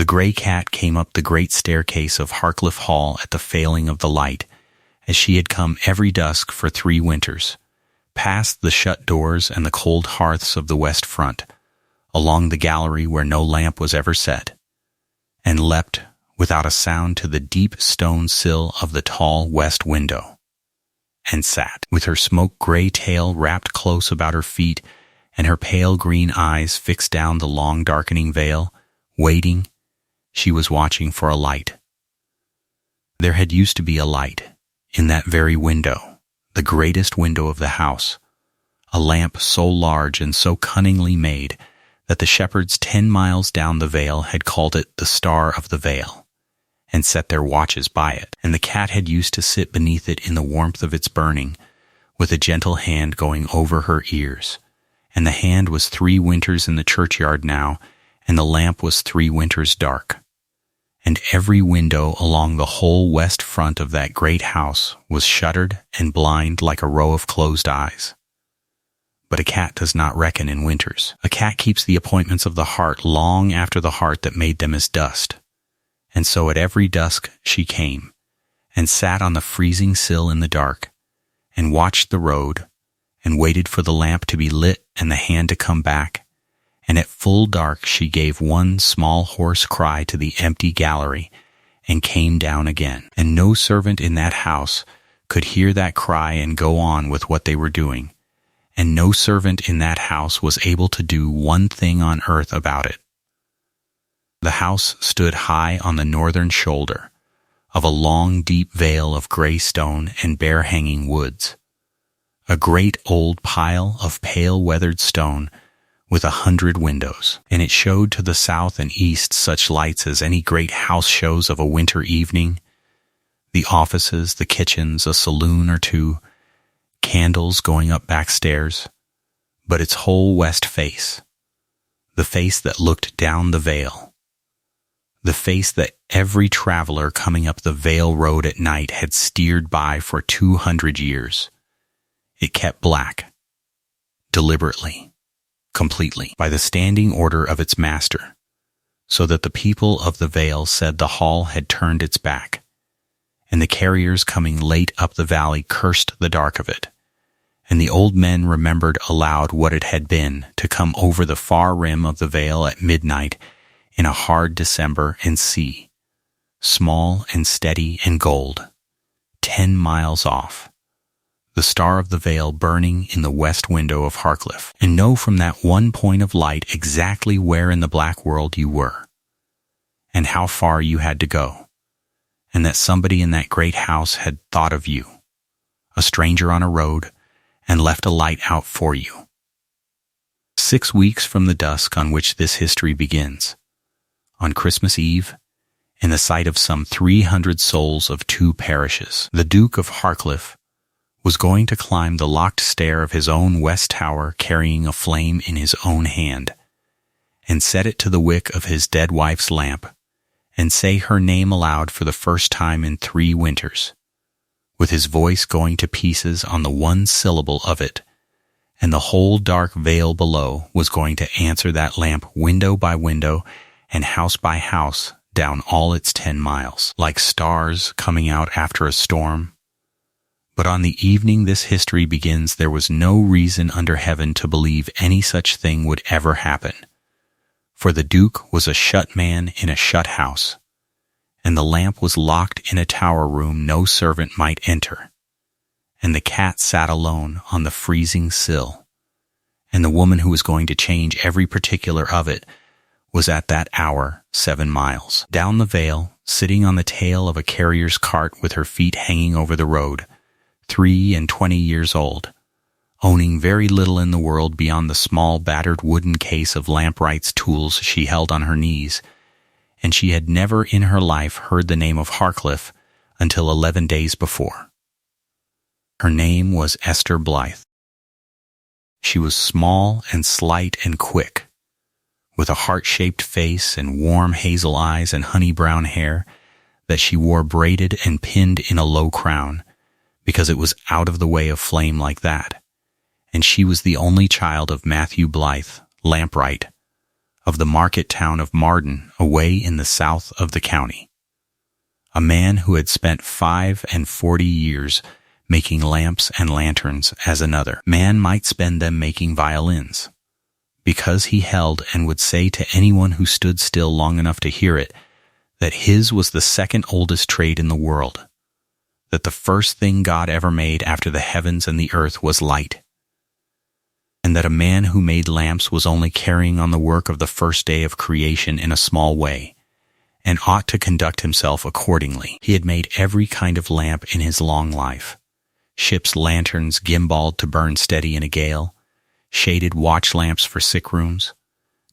The gray cat came up the great staircase of Harcliffe Hall at the failing of the light, as she had come every dusk for 3 winters, past the shut doors and the cold hearths of the west front, along the gallery where no lamp was ever set, and leapt without a sound to the deep stone sill of the tall west window, and sat, with her smoke-gray tail wrapped close about her feet and her pale green eyes fixed down the long darkening veil, waiting. She was watching for a light. There had used to be a light in that very window, the greatest window of the house, a lamp so large and so cunningly made that the shepherds 10 miles down the vale had called it the Star of the Vale, and set their watches by it, and the cat had used to sit beneath it in the warmth of its burning, with a gentle hand going over her ears, and the hand was 3 winters in the churchyard now, and the lamp was 3 winters dark. And every window along the whole west front of that great house was shuttered and blind like a row of closed eyes. But a cat does not reckon in winters. A cat keeps the appointments of the heart long after the heart that made them as dust. And so at every dusk she came, and sat on the freezing sill in the dark, and watched the road, and waited for the lamp to be lit and the hand to come back, and at full dark she gave one small hoarse cry to the empty gallery, and came down again. And no servant in that house could hear that cry and go on with what they were doing, and no servant in that house was able to do one thing on earth about it. The house stood high on the northern shoulder of a long, deep vale of gray stone and bare-hanging woods, a great old pile of pale weathered stone with 100 windows, and it showed to the south and east such lights as any great house shows of a winter evening, the offices, the kitchens, a saloon or 2, candles going up back stairs, but its whole west face, the face that looked down the vale, the face that every traveler coming up the Vale Road at night had steered by for 200 years. It kept black, deliberately, completely, by the standing order of its master, so that the people of the vale said the hall had turned its back, and the carriers coming late up the valley cursed the dark of it, and the old men remembered aloud what it had been to come over the far rim of the vale at midnight in a hard December and see, small and steady and gold, 10 miles off, the Star of the Vale burning in the west window of Harcliffe, and know from that one point of light exactly where in the black world you were, and how far you had to go, and that somebody in that great house had thought of you, a stranger on a road, and left a light out for you. 6 weeks from the dusk on which this history begins, on Christmas Eve, in the sight of some 300 souls of 2 parishes, the Duke of Harcliffe was going to climb the locked stair of his own west tower carrying a flame in his own hand, and set it to the wick of his dead wife's lamp, and say her name aloud for the first time in 3 winters, with his voice going to pieces on the one syllable of it, and the whole dark vale below was going to answer that lamp window by window and house by house down all its 10 miles, like stars coming out after a storm. But on the evening this history begins, there was no reason under heaven to believe any such thing would ever happen, for the Duke was a shut man in a shut house, and the lamp was locked in a tower room no servant might enter, and the cat sat alone on the freezing sill, and the woman who was going to change every particular of it was at that hour 7 miles down the vale, sitting on the tail of a carrier's cart with her feet hanging over the road, 23 years old, owning very little in the world beyond the small battered wooden case of lampright's tools she held on her knees, and she had never in her life heard the name of Harcliffe until 11 days before. Her name was Esther Blythe. She was small and slight and quick, with a heart-shaped face and warm hazel eyes and honey-brown hair that she wore braided and pinned in a low crown, because it was out of the way of flame like that, and she was the only child of Matthew Blythe, lampright, of the market town of Marden, away in the south of the county. A man who had spent 45 years making lamps and lanterns as another man might spend them making violins, because he held and would say to anyone who stood still long enough to hear it that his was the second oldest trade in the world, that the first thing God ever made after the heavens and the earth was light, and that a man who made lamps was only carrying on the work of the first day of creation in a small way, and ought to conduct himself accordingly. He had made every kind of lamp in his long life: ship's lanterns gimbaled to burn steady in a gale, shaded watch lamps for sick rooms,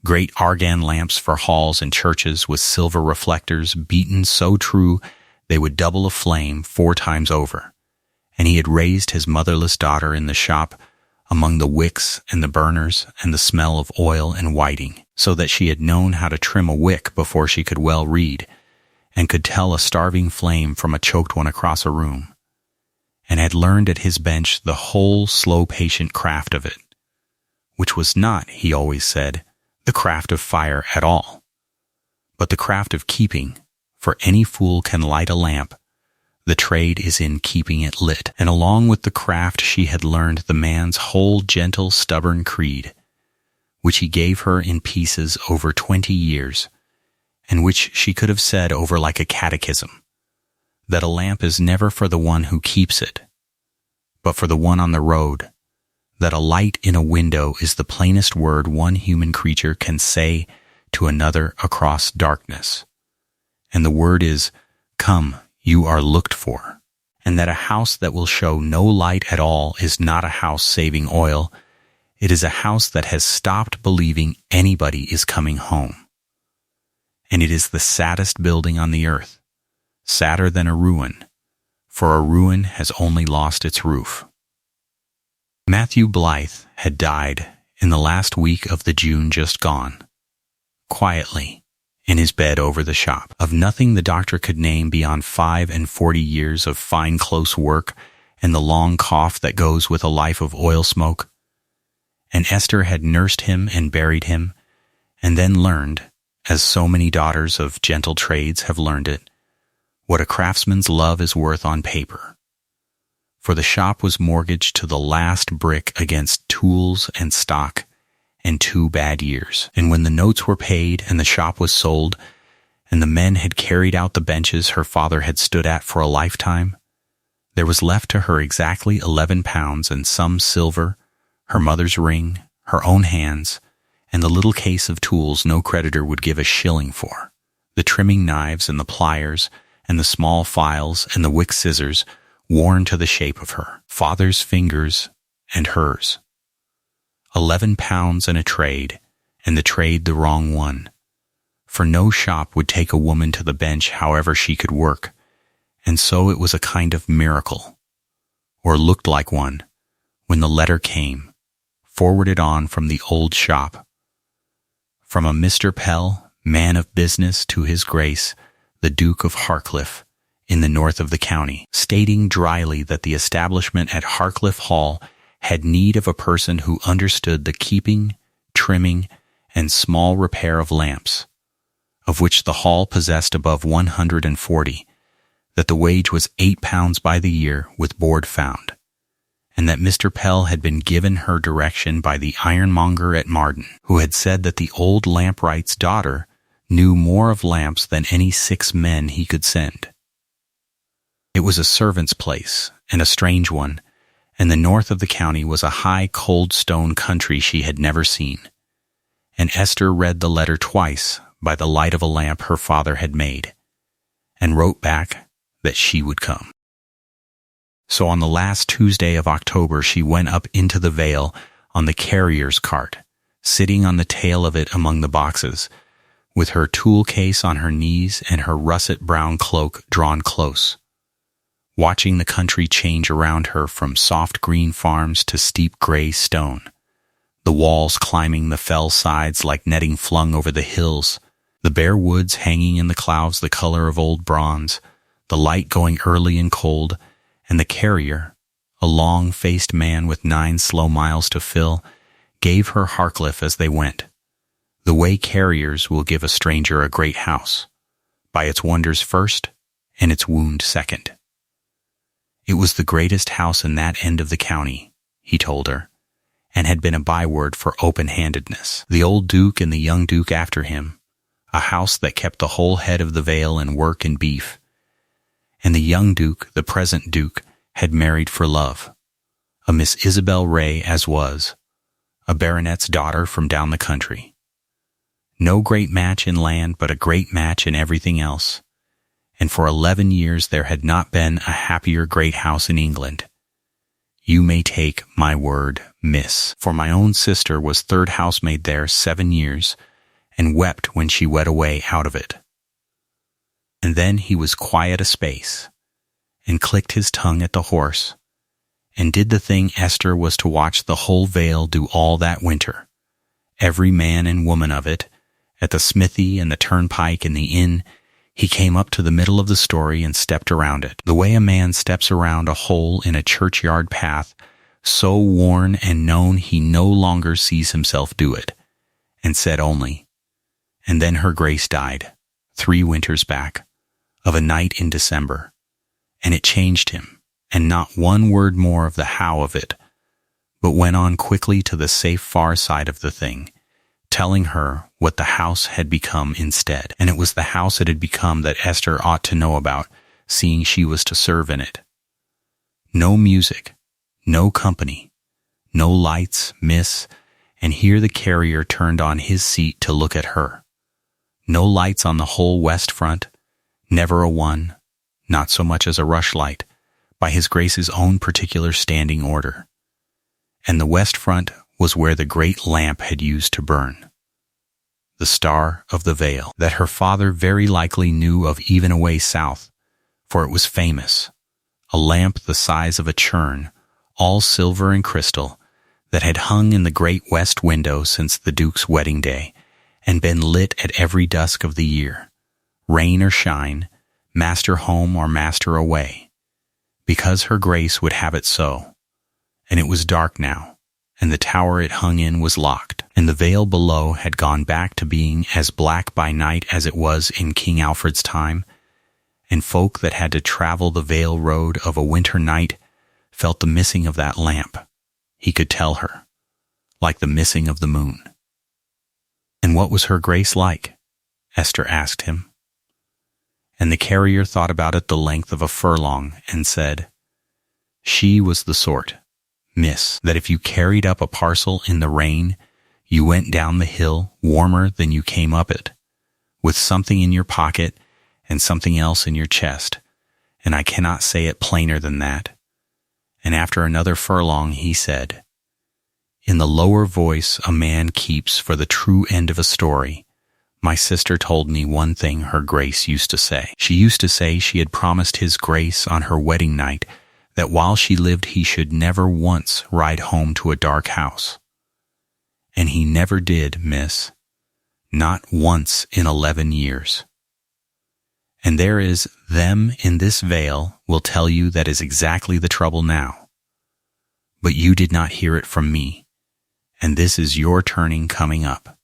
great argan lamps for halls and churches with silver reflectors beaten so true they would double a flame 4 times over. And he had raised his motherless daughter in the shop among the wicks and the burners and the smell of oil and whiting, so that she had known how to trim a wick before she could well read, and could tell a starving flame from a choked one across a room, and had learned at his bench the whole slow patient craft of it, which was not, he always said, the craft of fire at all, but the craft of keeping, for any fool can light a lamp. The trade is in keeping it lit. And along with the craft she had learned the man's whole gentle, stubborn creed, which he gave her in pieces over 20 years, and which she could have said over like a catechism, that a lamp is never for the one who keeps it, but for the one on the road, that a light in a window is the plainest word one human creature can say to another across darkness, and the word is, "Come, you are looked for," and that a house that will show no light at all is not a house saving oil, it is a house that has stopped believing anybody is coming home. And it is the saddest building on the earth, sadder than a ruin, for a ruin has only lost its roof. Matthew Blythe had died in the last week of the June just gone, quietly, in his bed over the shop, of nothing the doctor could name beyond 45 years of fine close work and the long cough that goes with a life of oil smoke. And Esther had nursed him and buried him, and then learned, as so many daughters of gentle trades have learned it, what a craftsman's love is worth on paper. For the shop was mortgaged to the last brick against tools and stock and 2 bad years. And when the notes were paid and the shop was sold, and the men had carried out the benches her father had stood at for a lifetime, there was left to her exactly 11 pounds and some silver, her mother's ring, her own hands, and the little case of tools no creditor would give a shilling for, the trimming knives and the pliers and the small files and the wick scissors worn to the shape of her father's fingers and hers. 11 pounds and a trade, and the trade the wrong one, for no shop would take a woman to the bench however she could work, and so it was a kind of miracle, or looked like one, when the letter came, forwarded on from the old shop, from a Mr. Pell, man of business, to his Grace, the Duke of Harcliffe, in the north of the county, stating dryly that the establishment at Harcliffe Hall had need of a person who understood the keeping, trimming, and small repair of lamps, of which the hall possessed above 140, that the wage was 8 pounds by the year with board found, and that Mr. Pell had been given her direction by the ironmonger at Marden, who had said that the old lampright's daughter knew more of lamps than any 6 men he could send. It was a servant's place, and a strange one, and the north of the county was a high, cold stone country she had never seen. And Esther read the letter twice by the light of a lamp her father had made, and wrote back that she would come. So on the last Tuesday of October she went up into the vale on the carrier's cart, sitting on the tail of it among the boxes, with her tool case on her knees and her russet brown cloak drawn close, watching the country change around her from soft green farms to steep gray stone, the walls climbing the fell sides like netting flung over the hills, the bare woods hanging in the clouds the color of old bronze, the light going early and cold, and the carrier, a long-faced man with 9 slow miles to fill, gave her Harcliffe as they went, The way carriers will give a stranger a great house, by its wonders first and its wound second. It was the greatest house in that end of the county, he told her, and had been a byword for open-handedness. The old duke and the young duke after him, a house that kept the whole head of the Vale in work and beef. And the young duke, the present duke, had married for love, a Miss Isabel Ray as was, a baronet's daughter from down the country. No great match in land, but a great match in everything else. And for 11 years there had not been a happier great house in England. You may take my word, miss, for my own sister was third housemaid there 7 years, and wept when she went away out of it. And then he was quiet a space, and clicked his tongue at the horse, and did the thing Esther was to watch the whole Vale do all that winter, every man and woman of it, at the smithy and the turnpike and the inn. He came up to the middle of the story and stepped around it, the way a man steps around a hole in a churchyard path, so worn and known he no longer sees himself do it, and said only, "And then her grace died, 3 winters back, of a night in December, and it changed him, and not one word more of the how of it, but went on quickly to the safe far side of the thing, telling her what the house had become instead. And it was the house it had become that Esther ought to know about, seeing she was to serve in it. No music, no company, no lights, miss, and here the carrier turned on his seat to look at her. No lights on the whole west front, never a one, not so much as a rushlight, by his grace's own particular standing order. And the west front was where the great lamp had used to burn, the Star of the Vale, that her father very likely knew of even away south, for it was famous, a lamp the size of a churn, all silver and crystal, that had hung in the great west window since the Duke's wedding day, and been lit at every dusk of the year, rain or shine, master home or master away, because her grace would have it so. And it was dark now, and the tower it hung in was locked, and the Vale below had gone back to being as black by night as it was in King Alfred's time, and folk that had to travel the Vale road of a winter night felt the missing of that lamp, he could tell her, like the missing of the moon. And what was her grace like? Esther asked him. And the carrier thought about it the length of a furlong, and said, "She was the sort, miss, that if you carried up a parcel in the rain, you went down the hill warmer than you came up it, with something in your pocket and something else in your chest, and I cannot say it plainer than that." And after another furlong he said, "In the lower voice a man keeps for the true end of a story, my sister told me one thing her grace used to say. She used to say she had promised his grace on her wedding night that while she lived he should never once ride home to a dark house. And he never did, miss, not once in 11 years. And there is them in this Vale will tell you that is exactly the trouble now. But you did not hear it from me, and this is your turning coming up,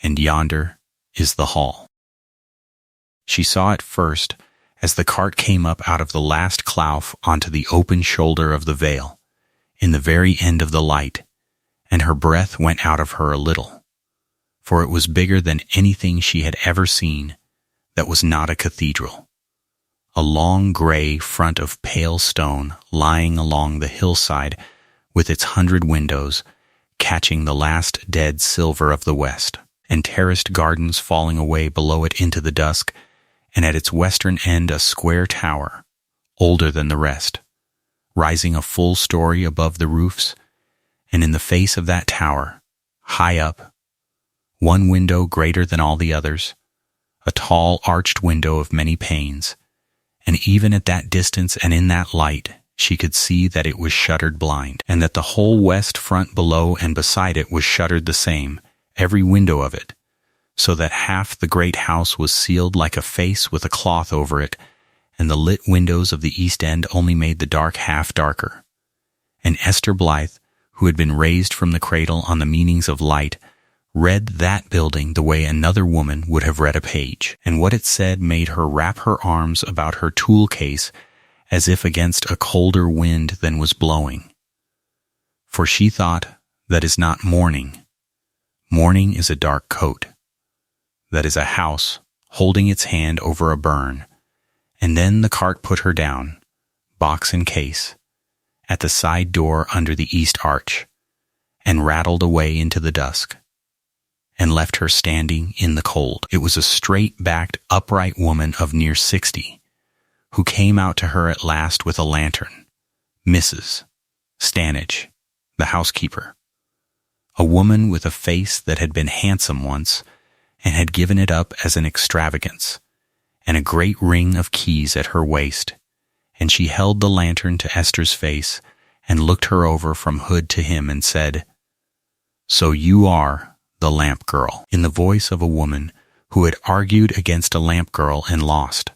and yonder is the hall." She saw it first as the cart came up out of the last clough onto the open shoulder of the Vale, in the very end of the light, and her breath went out of her a little, for it was bigger than anything she had ever seen that was not a cathedral. A long gray front of pale stone lying along the hillside with its 100 windows, catching the last dead silver of the west, and terraced gardens falling away below it into the dusk, and at its western end a square tower, older than the rest, rising a full story above the roofs, and in the face of that tower, high up, one window greater than all the others, a tall arched window of many panes, and even at that distance and in that light she could see that it was shuttered blind, and that the whole west front below and beside it was shuttered the same, every window of it, so that half the great house was sealed like a face with a cloth over it, and the lit windows of the east end only made the dark half darker. And Esther Blythe, who had been raised from the cradle on the meanings of light, read that building the way another woman would have read a page, and what it said made her wrap her arms about her tool case as if against a colder wind than was blowing. For she thought, that is not mourning. Mourning is a dark coat. That is a house holding its hand over a burn. And then the cart put her down, box and case, at the side door under the east arch, and rattled away into the dusk, and left her standing in the cold. It was a straight-backed, upright woman of near 60, who came out to her at last with a lantern, Mrs. Stanage, the housekeeper. A woman with a face that had been handsome once, and had given it up as an extravagance, and a great ring of keys at her waist, and she held the lantern to Esther's face, and looked her over from hood to him, and said, "So you are the lamp girl," in the voice of a woman who had argued against a lamp girl and lost,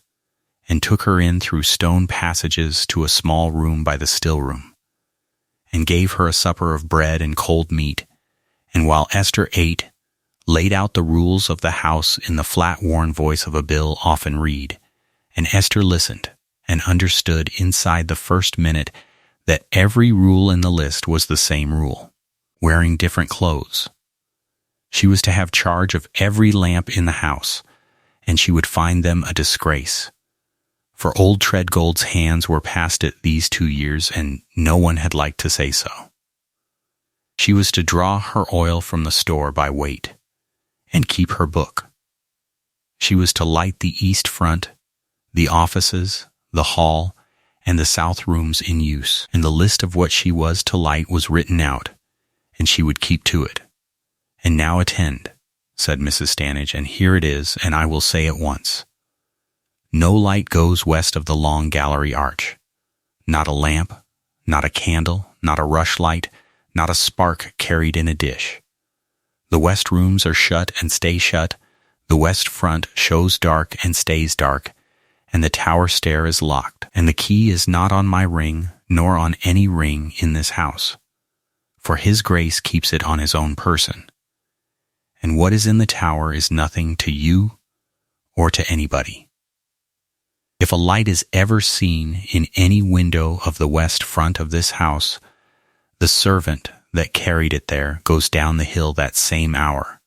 and took her in through stone passages to a small room by the still room, and gave her a supper of bread and cold meat, and while Esther ate, laid out the rules of the house in the flat-worn voice of a bill often read, and Esther listened and understood inside the first minute that every rule in the list was the same rule, wearing different clothes. She was to have charge of every lamp in the house, and she would find them a disgrace. For old Treadgold's hands were past it these 2 years, and no one had liked to say so. She was to draw her oil from the store by weight, and keep her book. She was to light the east front, the offices, the hall, and the south rooms in use, and the list of what she was to light was written out, and she would keep to it. "And now attend," said Mrs. Stanage, "and here it is, and I will say at once. No light goes west of the long gallery arch. Not a lamp, not a candle, not a rushlight, not a spark carried in a dish. The west rooms are shut and stay shut, the west front shows dark and stays dark, and the tower stair is locked, and the key is not on my ring, nor on any ring in this house, for His Grace keeps it on His own person. And what is in the tower is nothing to you or to anybody. If a light is ever seen in any window of the west front of this house, the servant that carried it there goes down the hill that same hour.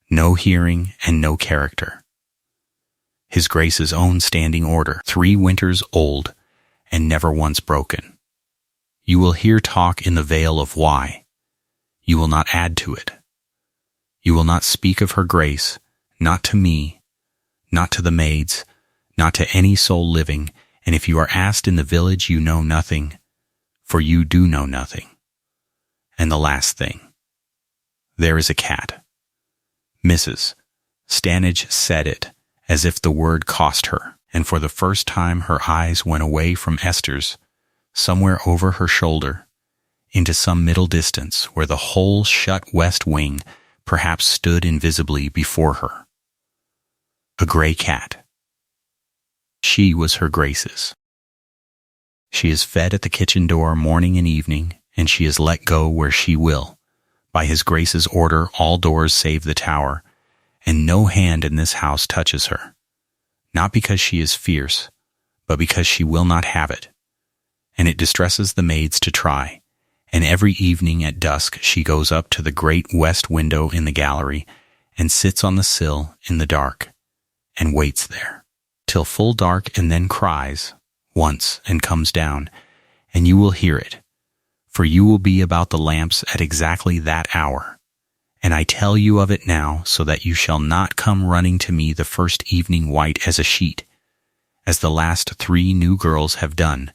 No hearing and no character. His Grace's own standing order, 3 winters old and never once broken. You will hear talk in the Vale of Wye. You will not add to it. You will not speak of her Grace, not to me, not to the maids, not to any soul living, and if you are asked in the village, you know nothing, for you do know nothing. And the last thing. There is a cat. Mrs. Stanage said it as if the word cost her, and for the first time her eyes went away from Esther's, somewhere over her shoulder, into some middle distance where the whole shut west wing perhaps stood invisibly before her. A gray cat. She was her Grace's. She is fed at the kitchen door morning and evening, and she is let go where she will, by His Grace's order, all doors save the tower, and no hand in this house touches her, not because she is fierce, but because she will not have it, and it distresses the maids to try, and every evening at dusk she goes up to the great west window in the gallery, and sits on the sill in the dark, and waits there, till full dark, and then cries, once, and comes down, and you will hear it, for you will be about the lamps at exactly that hour. And I tell you of it now, so that you shall not come running to me the first evening white as a sheet, as the last 3 new girls have done,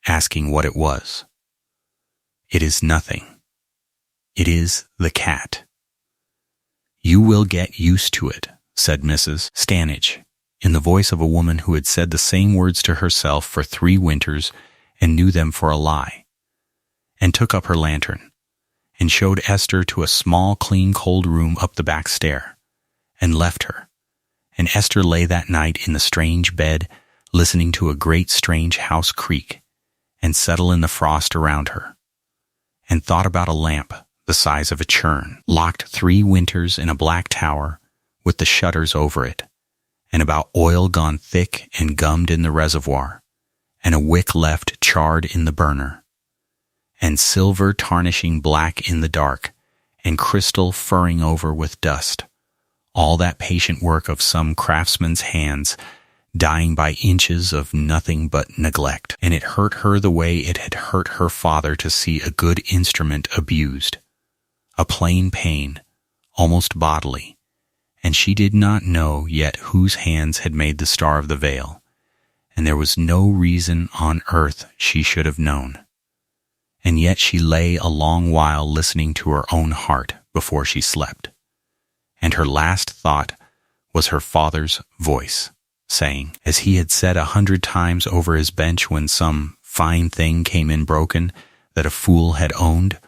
asking what it was. It is nothing. It is the cat. You will get used to it, said Mrs. Stanage, in the voice of a woman who had said the same words to herself for 3 winters and knew them for a lie, and took up her lantern, and showed Esther to a small, clean, cold room up the back stair, and left her. And Esther lay that night in the strange bed, listening to a great strange house creak, and settle in the frost around her, and thought about a lamp the size of a churn, locked 3 winters in a black tower with the shutters over it, and about oil gone thick and gummed in the reservoir, and a wick left charred in the burner, and silver tarnishing black in the dark, and crystal furring over with dust, all that patient work of some craftsman's hands, dying by inches of nothing but neglect. And it hurt her the way it had hurt her father to see a good instrument abused, a plain pain, almost bodily, and she did not know yet whose hands had made the Star of the Veil, and there was no reason on earth she should have known. And yet she lay a long while listening to her own heart before she slept, and her last thought was her father's voice, saying, as he had said 100 times over his bench when some fine thing came in broken that a fool had owned,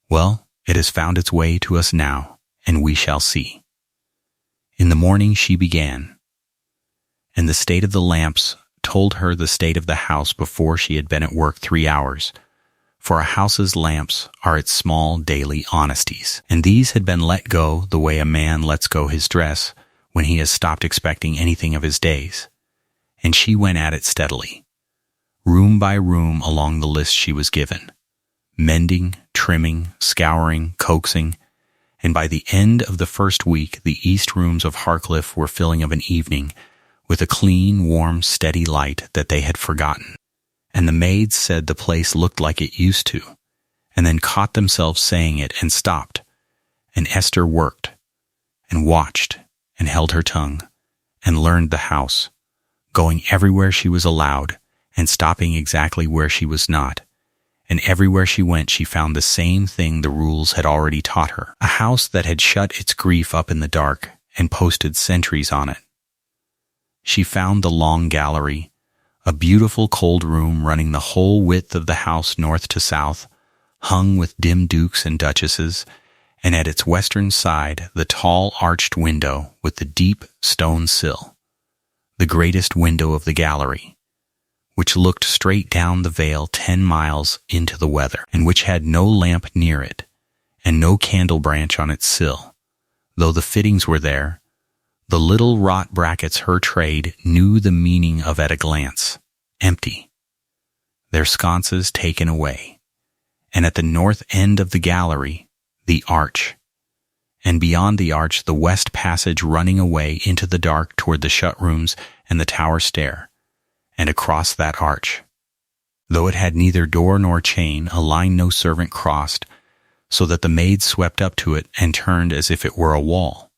"Well, it has found its way to us now, and we shall see." In the morning she began, and the state of the lamps told her the state of the house before she had been at work 3 hours, for a house's lamps are its small daily honesties, and these had been let go the way a man lets go his dress when he has stopped expecting anything of his days, and she went at it steadily, room by room along the list she was given, mending, trimming, scouring, coaxing, and by the end of the first week the east rooms of Harcliffe were filling of an evening with a clean, warm, steady light that they had forgotten, and the maids said the place looked like it used to, and then caught themselves saying it and stopped, and Esther worked, and watched, and held her tongue, and learned the house, going everywhere she was allowed, and stopping exactly where she was not, and everywhere she went she found the same thing the rules had already taught her, a house that had shut its grief up in the dark and posted sentries on it. She found the long gallery, a beautiful cold room running the whole width of the house north to south, hung with dim dukes and duchesses, and at its western side the tall arched window with the deep stone sill, the greatest window of the gallery, which looked straight down the vale 10 miles into the weather, and which had no lamp near it, and no candle branch on its sill, though the fittings were there. The little wrought brackets her trade knew the meaning of at a glance, empty, their sconces taken away, and at the north end of the gallery the arch, and beyond the arch the west passage running away into the dark toward the shut rooms and the tower stair, and across that arch, though it had neither door nor chain, a line no servant crossed, so that the maids swept up to it and turned as if it were a wall.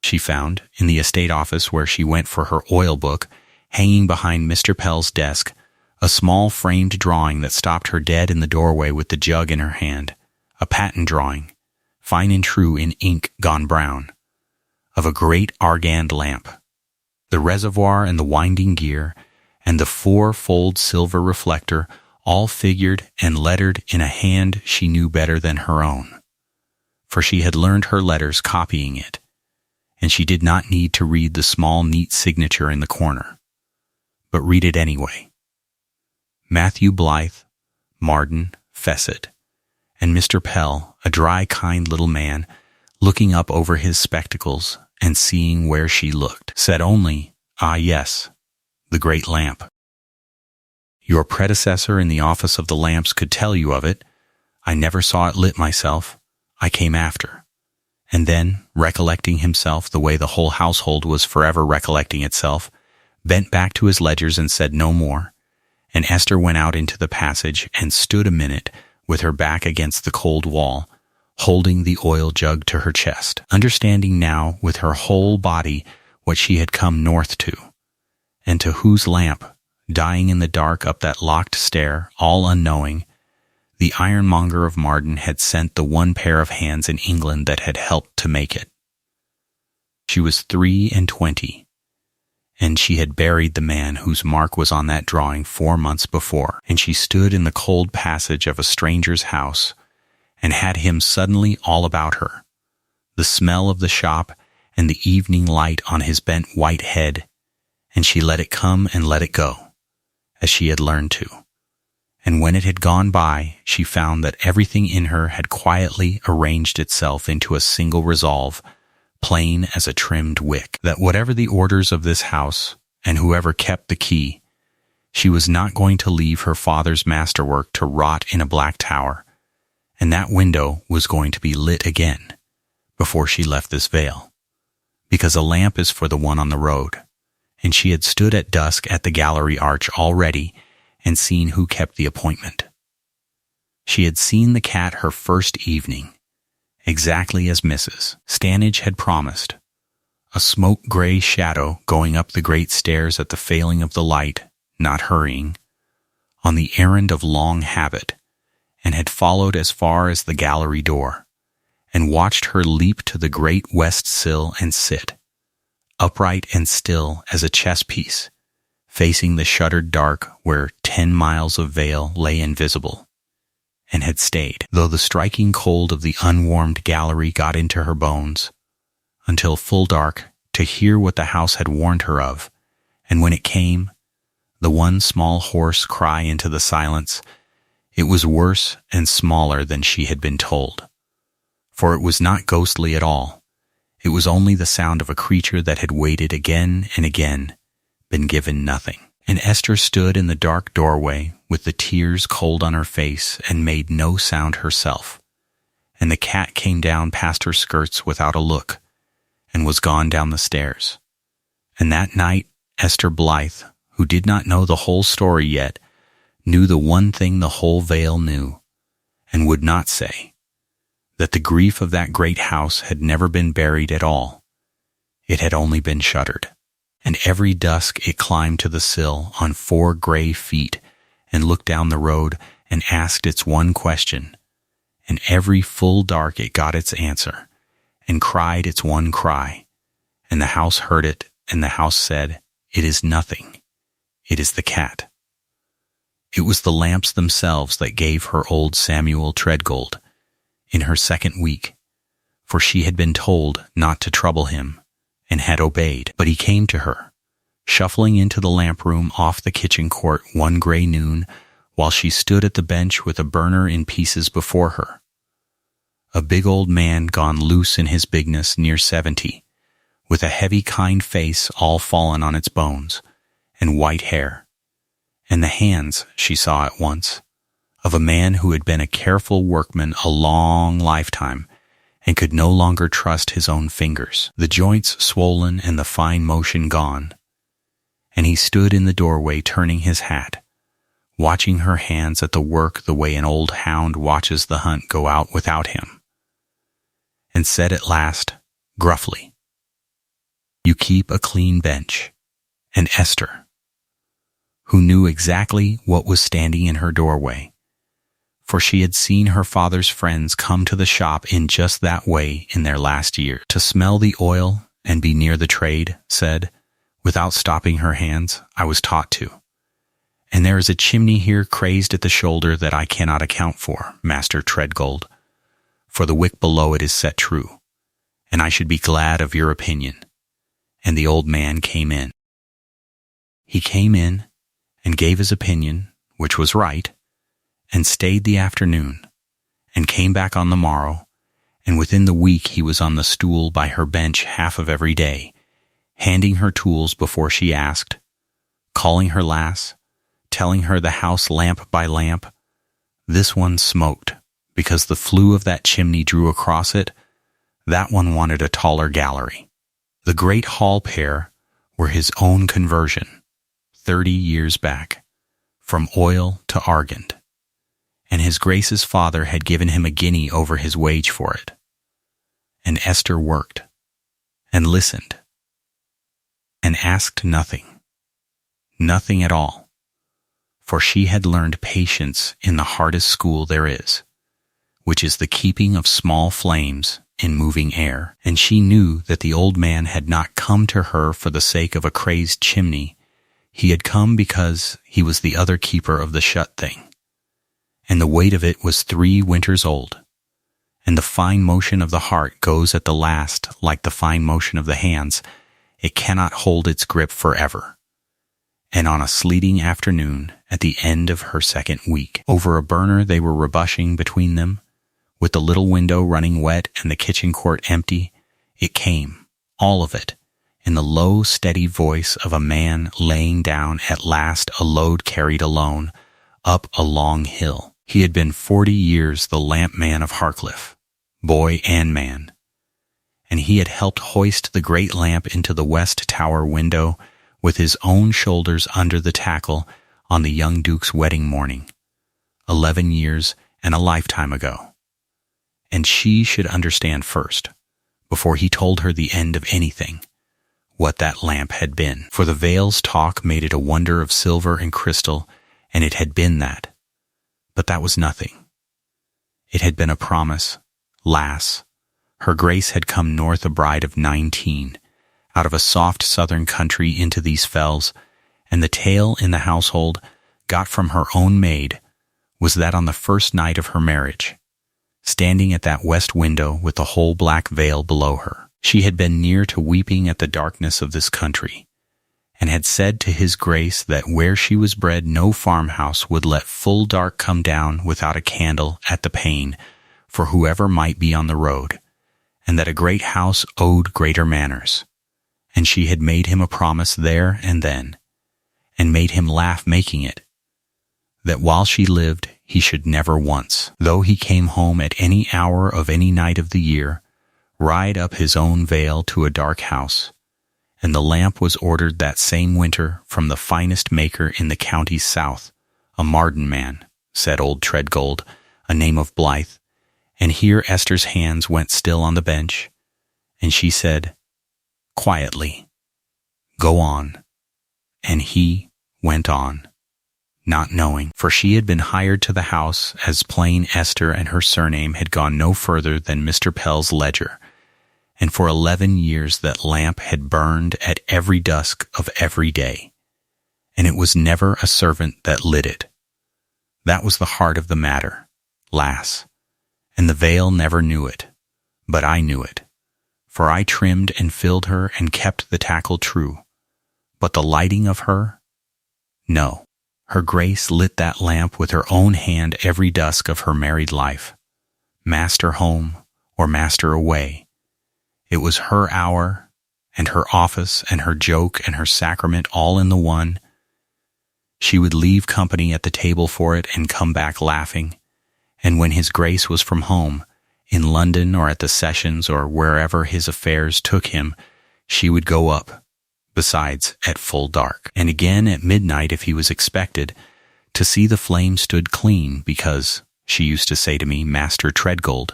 She found, in the estate office where she went for her oil book, hanging behind Mr. Pell's desk, a small framed drawing that stopped her dead in the doorway with the jug in her hand, a patent drawing, fine and true in ink gone brown, of a great argand lamp, the reservoir and the winding gear, and the 4-fold silver reflector, all figured and lettered in a hand she knew better than her own, for she had learned her letters copying it, and she did not need to read the small neat signature in the corner, but read it anyway. Matthew Blythe, Marden, Fessett, and Mr. Pell, a dry, kind little man, looking up over his spectacles and seeing where she looked, said only, "Ah, yes, the great lamp. Your predecessor in the office of the lamps could tell you of it. I never saw it lit myself. I came after." And then, recollecting himself the way the whole household was forever recollecting itself, bent back to his ledgers and said no more, and Esther went out into the passage and stood a minute with her back against the cold wall, holding the oil jug to her chest, understanding now with her whole body what she had come north to, and to whose lamp, dying in the dark up that locked stair, all unknowing, the ironmonger of Marden had sent the one pair of hands in England that had helped to make it. She was 23, and she had buried the man whose mark was on that drawing 4 months before, and she stood in the cold passage of a stranger's house, and had him suddenly all about her, the smell of the shop and the evening light on his bent white head, and she let it come and let it go, as she had learned to, And when it had gone by, she found that everything in her had quietly arranged itself into a single resolve, plain as a trimmed wick, that whatever the orders of this house, and whoever kept the key, she was not going to leave her father's masterwork to rot in a black tower, and that window was going to be lit again before she left this vale, because a lamp is for the one on the road, and she had stood at dusk at the gallery arch already and seen who kept the appointment. She had seen the cat her first evening, exactly as Mrs. Stanage had promised, a smoke-gray shadow going up the great stairs at the failing of the light, not hurrying, on the errand of long habit, and had followed as far as the gallery door, and watched her leap to the great west sill and sit, upright and still as a chess piece, facing the shuttered dark where 10 miles of vale lay invisible, and had stayed, though the striking cold of the unwarmed gallery got into her bones, until full dark, to hear what the house had warned her of, and when it came, the one small hoarse cry into the silence, it was worse and smaller than she had been told. For it was not ghostly at all. It was only the sound of a creature that had waited again and again, been given nothing. And Esther stood in the dark doorway with the tears cold on her face and made no sound herself. And the cat came down past her skirts without a look, and was gone down the stairs. And that night Esther Blythe, who did not know the whole story yet, knew the one thing the whole vale knew, and would not say, that the grief of that great house had never been buried at all. It had only been shuttered. And every dusk it climbed to the sill on 4 gray feet and looked down the road and asked its one question, and every full dark it got its answer, and cried its one cry, and the house heard it, and the house said, "It is nothing. It is the cat." It was the lamps themselves that gave her old Samuel Treadgold, in her second week, for she had been told not to trouble him, and had obeyed. But he came to her, shuffling into the lamp room off the kitchen court one gray noon, while she stood at the bench with a burner in pieces before her. A big old man gone loose in his bigness, near 70, with a heavy kind face all fallen on its bones, and white hair, and the hands, she saw at once, of a man who had been a careful workman a long lifetime, and could no longer trust his own fingers, the joints swollen and the fine motion gone. And he stood in the doorway turning his hat, watching her hands at the work the way an old hound watches the hunt go out without him, and said at last, gruffly, "You keep a clean bench." And Esther, who knew exactly what was standing in her doorway, for she had seen her father's friends come to the shop in just that way in their last year, to smell the oil and be near the trade, said, without stopping her hands, "I was taught to. And there is a chimney here crazed at the shoulder that I cannot account for, Master Treadgold, for the wick below it is set true, and I should be glad of your opinion." And the old man came in. He came in and gave his opinion, which was right, and stayed the afternoon, and came back on the morrow, and within the week he was on the stool by her bench half of every day, handing her tools before she asked, calling her lass, telling her the house lamp by lamp. This one smoked, because the flue of that chimney drew across it. That one wanted a taller gallery. The great hall pair were his own conversion, 30 years back, from oil to argand, and his Grace's father had given him a guinea over his wage for it. And Esther worked, and listened, and asked nothing, nothing at all, for she had learned patience in the hardest school there is, which is the keeping of small flames in moving air, and she knew that the old man had not come to her for the sake of a crazed chimney. He had come because he was the other keeper of the shut thing, and the weight of it was 3 winters old, and the fine motion of the heart goes at the last like the fine motion of the hands. It cannot hold its grip forever. And on a sleeting afternoon, at the end of her second week. Over a burner they were rebushing between them, with the little window running wet and the kitchen court empty. It came, all of it, in the low, steady voice of a man laying down at last a load carried alone, up a long hill. He had been 40 years the lamp man of Harcliffe, boy and man, and he had helped hoist the great lamp into the west tower window with his own shoulders under the tackle on the young Duke's wedding morning, 11 years and a lifetime ago. And she should understand first, before he told her the end of anything, what that lamp had been. For the Vale's talk made it a wonder of silver and crystal, and it had been that. But that was nothing. It had been a promise. Lass, her Grace had come north a bride of 19, out of a soft southern country into these fells, and the tale in the household, got from her own maid, was that on the first night of her marriage, standing at that west window with the whole black veil below her, she had been near to weeping at the darkness of this country, and had said to his Grace that where she was bred no farmhouse would let full dark come down without a candle at the pane for whoever might be on the road, and that a great house owed greater manners. And she had made him a promise there and then, and made him laugh making it, that while she lived he should never once, though he came home at any hour of any night of the year, ride up his own vale to a dark house. And the lamp was ordered that same winter from the finest maker in the counties south, a Marden man, said old Treadgold, a name of Blythe. And here Esther's hands went still on the bench, and she said, quietly, "Go on." And he went on, not knowing, for she had been hired to the house as plain Esther, and her surname had gone no further than Mr. Pell's ledger, and for 11 years that lamp had burned at every dusk of every day, and it was never a servant that lit it. That was the heart of the matter, lass, and the Vale never knew it, but I knew it, for I trimmed and filled her and kept the tackle true. But the lighting of her? No, her Grace lit that lamp with her own hand every dusk of her married life, master home or master away. It was her hour, and her office, and her joke, and her sacrament all in the one. She would leave company at the table for it and come back laughing, and when his Grace was from home, in London or at the sessions or wherever his affairs took him, she would go up, besides at full dark, and again at midnight if he was expected, to see the flame stood clean, because, she used to say to me, Master Treadgold,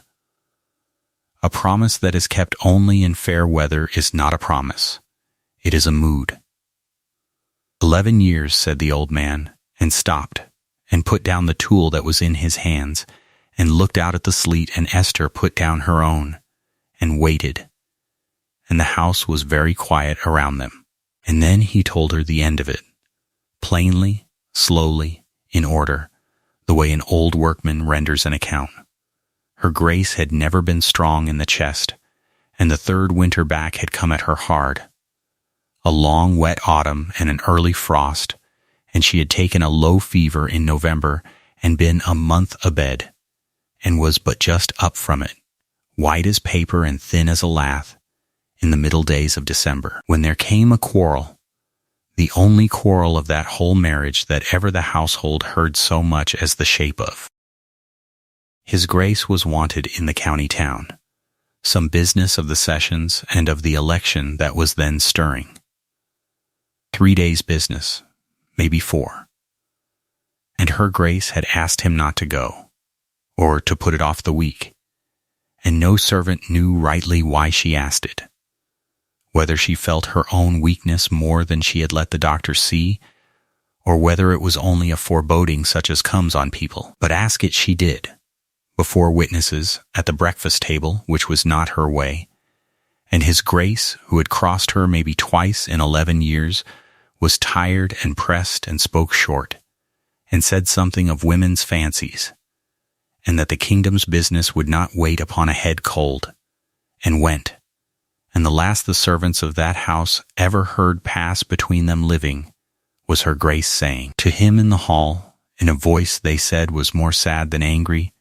a promise that is kept only in fair weather is not a promise. It is a mood. 11 years, said the old man, and stopped, and put down the tool that was in his hands, and looked out at the sleet, and Esther put down her own, and waited. And the house was very quiet around them. And then he told her the end of it, plainly, slowly, in order, the way an old workman renders an account. Her Grace had never been strong in the chest, and the third winter back had come at her hard. A long wet autumn and an early frost, and she had taken a low fever in November and been a month abed, and was but just up from it, white as paper and thin as a lath, in the middle days of December, when there came a quarrel, the only quarrel of that whole marriage that ever the household heard so much as the shape of. His Grace was wanted in the county town, some business of the sessions and of the election that was then stirring. 3 days' business, maybe 4. And her Grace had asked him not to go, or to put it off the week, and no servant knew rightly why she asked it, whether she felt her own weakness more than she had let the doctor see, or whether it was only a foreboding such as comes on people. But ask it she did, before witnesses, at the breakfast table, which was not her way, and his Grace, who had crossed her maybe twice in 11 years, was tired and pressed and spoke short, and said something of women's fancies, and that the kingdom's business would not wait upon a head cold, and went, and the last the servants of that house ever heard pass between them living was her Grace saying to him in the hall, in a voice they said was more sad than angry,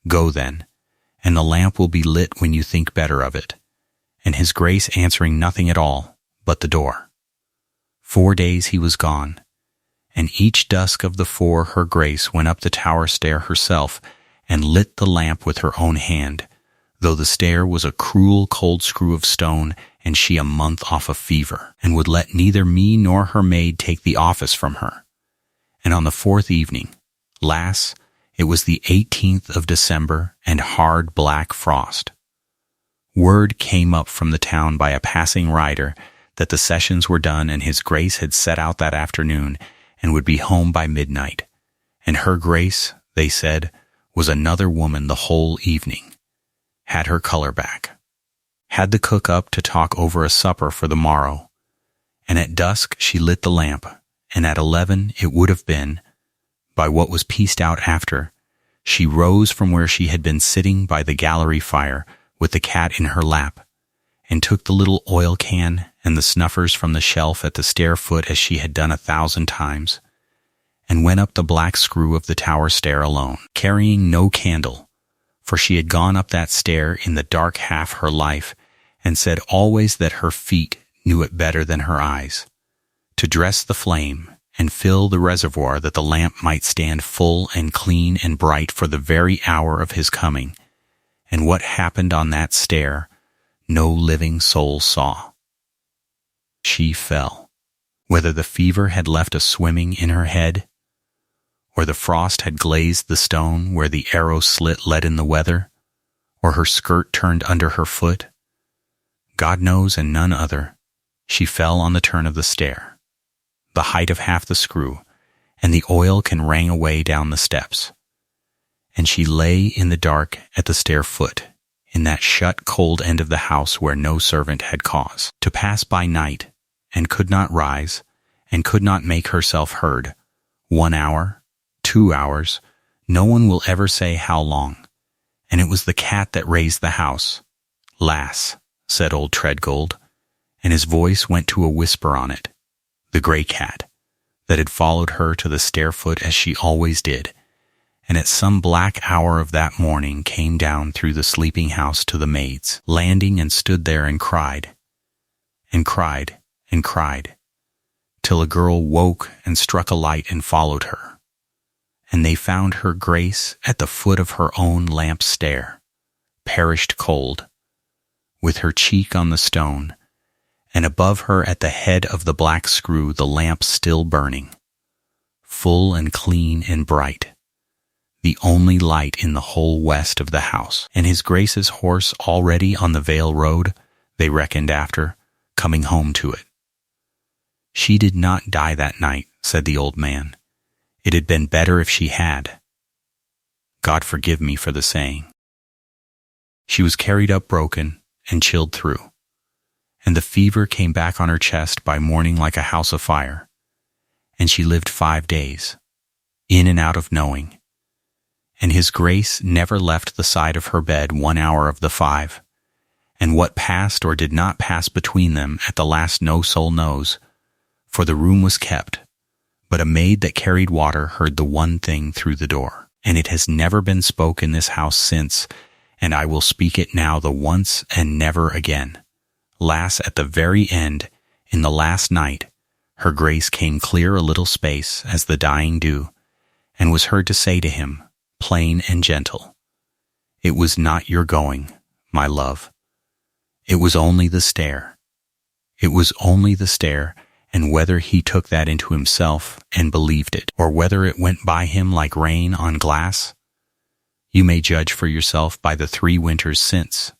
"Go then, and the lamp will be lit when you think better of it." And his Grace answering nothing at all but the door. 4 days he was gone, and each dusk of the 4 her Grace went up the tower stair herself and lit the lamp with her own hand, though the stair was a cruel cold screw of stone, and she a month off of fever, and would let neither me nor her maid take the office from her. And on the 4th evening, lass, it was the 18th of December, and hard black frost. Word came up from the town by a passing rider that the sessions were done, and his Grace had set out that afternoon and would be home by midnight. And her Grace, they said, was another woman the whole evening, had her color back, had the cook up to talk over a supper for the morrow, and at dusk she lit the lamp, and at 11 it would have been, by what was pieced out after, she rose from where she had been sitting by the gallery fire with the cat in her lap, and took the little oil can and the snuffers from the shelf at the stair foot as she had done 1,000 times, and went up the black screw of the tower stair alone, carrying no candle, for she had gone up that stair in the dark half her life, and said always that her feet knew it better than her eyes, to dress the flame and fill the reservoir that the lamp might stand full and clean and bright for the very hour of his coming. And what happened on that stair no living soul saw. She fell, whether the fever had left a swimming in her head, or the frost had glazed the stone where the arrow slit let in the weather, or her skirt turned under her foot. God knows and none other, she fell on the turn of the stair, the height of half the screw, and the oil can rang away down the steps. And she lay in the dark at the stair foot, in that shut cold end of the house where no servant had cause to pass by night, and could not rise, and could not make herself heard. 1 hour, 2 hours, no one will ever say how long. And it was the cat that raised the house. "Lass," said old Treadgold, and his voice went to a whisper on it, the grey cat, that had followed her to the stair foot as she always did, and at some black hour of that morning came down through the sleeping house to the maids' landing, and stood there and cried, and cried, and cried, till a girl woke and struck a light and followed her. And they found her Grace at the foot of her own lamp stair, perished cold, with her cheek on the stone, and above her at the head of the black screw the lamp still burning, full and clean and bright, the only light in the whole west of the house. And his Grace's horse already on the Vale Road, they reckoned after, coming home to it. She did not die that night, said the old man. It had been better if she had. God forgive me for the saying. She was carried up broken and chilled through, and the fever came back on her chest by morning like a house afire, and she lived 5 days, in and out of knowing, and his Grace never left the side of her bed 1 hour of the 5, and what passed or did not pass between them at the last no soul knows, for the room was kept, but a maid that carried water heard the one thing through the door, and it has never been spoke in this house since, and I will speak it now the once and never again. Lass, at the very end, in the last night, her Grace came clear a little space, as the dying do, and was heard to say to him, plain and gentle, "It was not your going, my love. It was only the stair. It was only the stair, and whether he took that into himself and believed it, or whether it went by him like rain on glass, you may judge for yourself by the 3 winters since.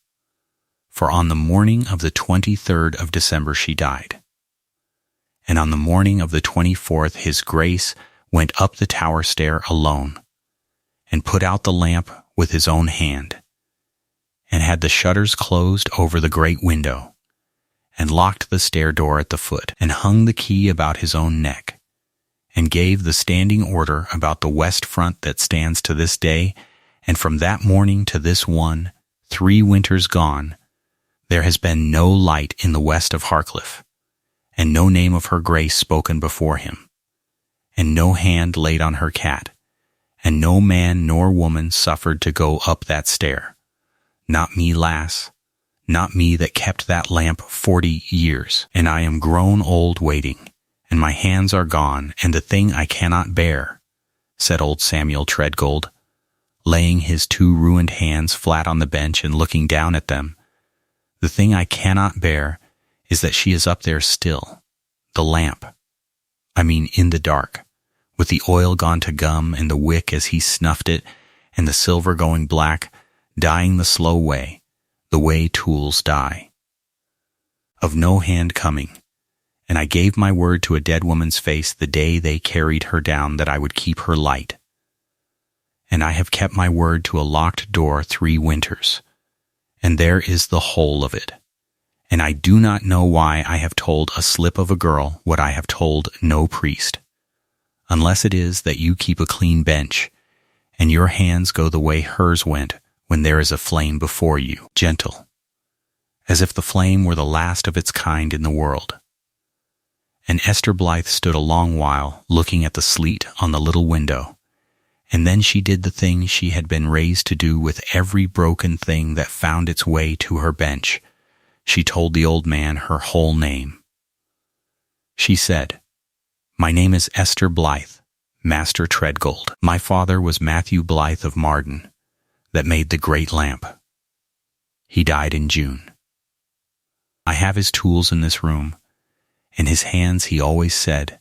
For on the morning of the 23rd of December she died, and on the morning of the 24th his Grace went up the tower stair alone, and put out the lamp with his own hand, and had the shutters closed over the great window, and locked the stair door at the foot, and hung the key about his own neck, and gave the standing order about the west front that stands to this day, and from that morning to this one, 3 winters gone, there has been no light in the west of Harcliffe, and no name of her Grace spoken before him. and no hand laid on her cat, and no man nor woman suffered to go up that stair. Not me, lass, not me that kept that lamp 40 years, and I am grown old waiting, and my hands are gone, and the thing I cannot bear, said old Samuel Treadgold, laying his 2 ruined hands flat on the bench and looking down at them. The thing I cannot bear is that she is up there still, the lamp. I mean in the dark, with the oil gone to gum and the wick as he snuffed it, and the silver going black, dying the slow way, the way tools die. Of no hand coming, and I gave my word to a dead woman's face the day they carried her down that I would keep her light. And I have kept my word to a locked door 3 winters, and there is the whole of it. And I do not know why I have told a slip of a girl what I have told no priest, unless it is that you keep a clean bench, and your hands go the way hers went when there is a flame before you, gentle, as if the flame were the last of its kind in the world. And Esther Blythe stood a long while looking at the sleet on the little window, and then she did the thing she had been raised to do with every broken thing that found its way to her bench. She told the old man her whole name. She said, "My name is Esther Blythe, Master Treadgold. My father was Matthew Blythe of Marden, that made the great lamp. He died in June. I have his tools in this room, in his hands he always said,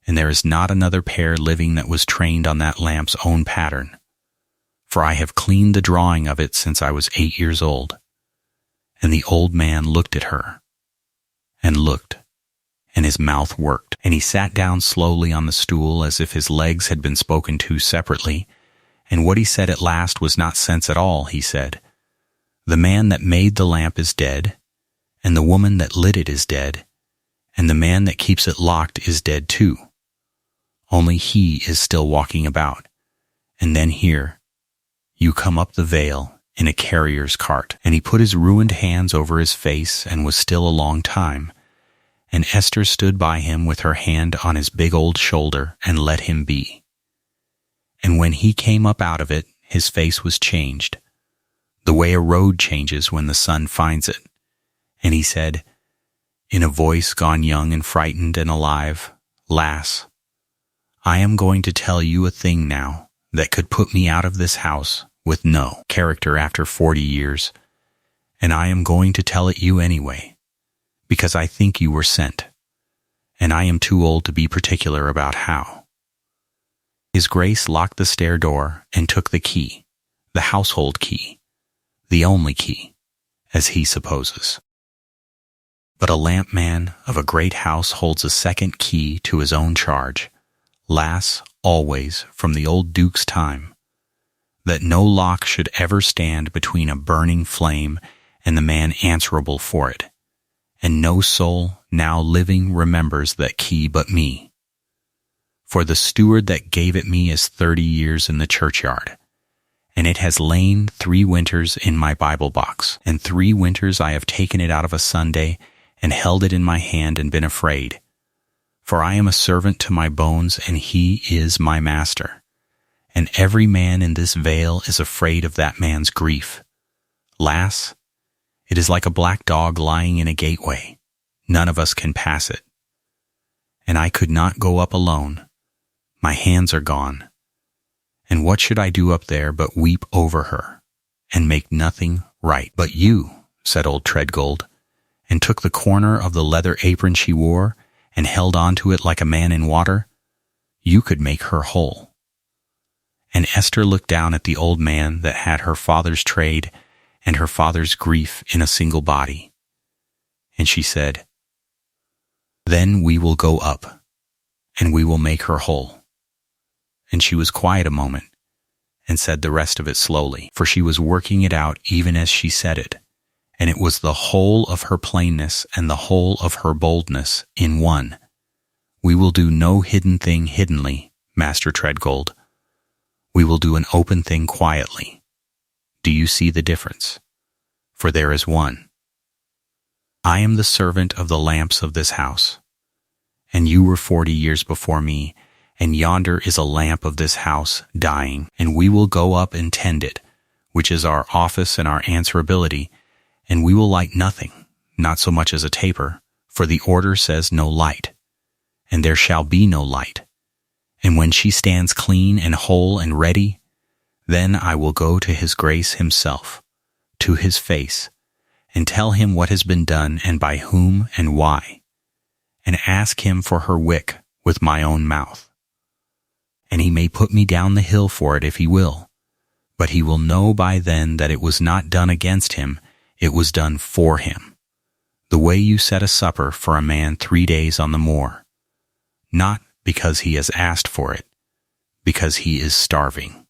and there is not another pair living that was trained on that lamp's own pattern, for I have cleaned the drawing of it since I was 8 years old." And the old man looked at her, and looked, and his mouth worked, and he sat down slowly on the stool as if his legs had been spoken to separately, and what he said at last was not sense at all. He said, "The man that made the lamp is dead, and the woman that lit it is dead, and the man that keeps it locked is dead too. Only he is still walking about. And then here, you come up the vale in a carrier's cart." And he put his ruined hands over his face and was still a long time. And Esther stood by him with her hand on his big old shoulder and let him be. And when he came up out of it, his face was changed, the way a road changes when the sun finds it. And he said, in a voice gone young and frightened and alive, "Lass, I am going to tell you a thing now that could put me out of this house with no character after 40 years, and I am going to tell it you anyway, because I think you were sent, and I am too old to be particular about how." His Grace locked the stair door and took the key, the household key, the only key, as he supposes. But a lamp man of a great house holds a second key to his own charge, lass, always, from the old Duke's time, that no lock should ever stand between a burning flame and the man answerable for it, and no soul now living remembers that key but me. For the steward that gave it me is 30 years in the churchyard, and it has lain 3 winters in my Bible box, and 3 winters I have taken it out of a Sunday and held it in my hand and been afraid. For I am a servant to my bones, and he is my master. And every man in this vale is afraid of that man's grief. Lass, it is like a black dog lying in a gateway. None of us can pass it. And I could not go up alone. My hands are gone. And what should I do up there but weep over her, and make nothing right? But you, said old Treadgold, and took the corner of the leather apron she wore, and held on to it like a man in water, you could make her whole. And Esther looked down at the old man that had her father's trade and her father's grief in a single body. And she said, "Then we will go up, and we will make her whole." And she was quiet a moment, and said the rest of it slowly, for she was working it out even as she said it, and it was the whole of her plainness and the whole of her boldness in one. "We will do no hidden thing hiddenly, Master Treadgold. We will do an open thing quietly. Do you see the difference? For there is one. I am the servant of the lamps of this house, and you were 40 years before me, And yonder is a lamp of this house dying, and we will go up and tend it, which is our office and our answerability, and we will light nothing, not so much as a taper, for the order says no light, and there shall be no light. And when she stands clean and whole and ready, then I will go to his grace himself, to his face, and tell him what has been done and by whom and why, and ask him for her wick with my own mouth. And he may put me down the hill for it if he will, but he will know by then that it was not done against him, it was done for him. The way you set a supper for a man 3 days on the moor, not because he has asked for it, because he is starving.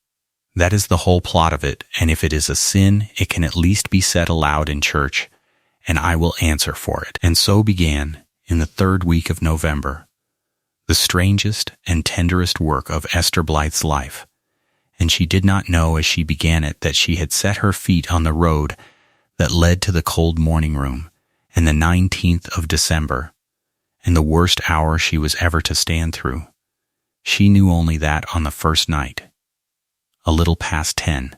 That is the whole plot of it, and if it is a sin, it can at least be said aloud in church, and I will answer for it. And so began, in the 3rd week of November, the strangest and tenderest work of Esther Blythe's life, and she did not know as she began it that she had set her feet on the road that led to the cold morning room, and the 19th of December, and the worst hour she was ever to stand through. She knew only that on the first night, a little past 10,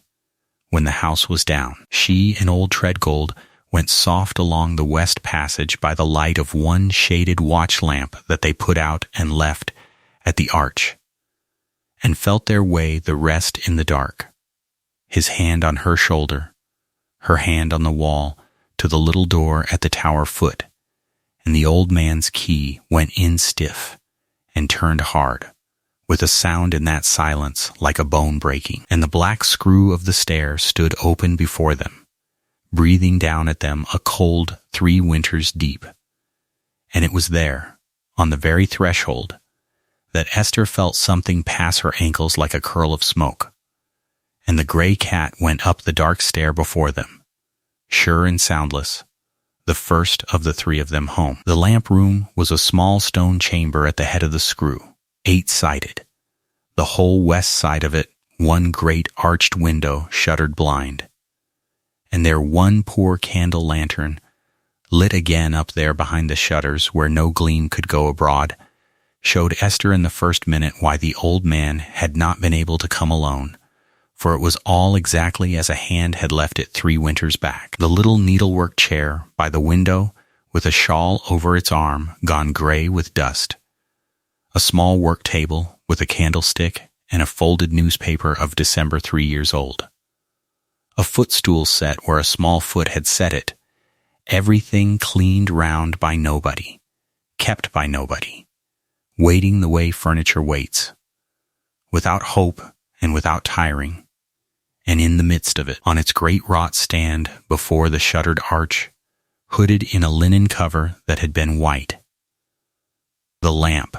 when the house was down, she and old Treadgold went soft along the west passage by the light of one shaded watch lamp that they put out and left at the arch, and felt their way the rest in the dark, his hand on her shoulder, her hand on the wall, to the little door at the tower foot, and the old man's key went in stiff and turned hard, with a sound in that silence like a bone breaking, and the black screw of the stair stood open before them, breathing down at them a cold 3 winters deep. And it was there, on the very threshold, that Esther felt something pass her ankles like a curl of smoke, and the gray cat went up the dark stair before them, sure and soundless, the first of the 3 of them home. The lamp room was a small stone chamber at the head of the screw, 8-sided, the whole west side of it one great arched window shuttered blind, and there one poor candle lantern, lit again up there behind the shutters where no gleam could go abroad, showed Esther in the first minute why the old man had not been able to come alone, for it was all exactly as a hand had left it 3 winters back. The little needlework chair by the window, with a shawl over its arm gone gray with dust, a small work table with a candlestick and a folded newspaper of December 3 years old, a footstool set where a small foot had set it, everything cleaned round by nobody, kept by nobody, waiting the way furniture waits, without hope and without tiring, and in the midst of it, on its great wrought stand before the shuttered arch, hooded in a linen cover that had been white, the lamp.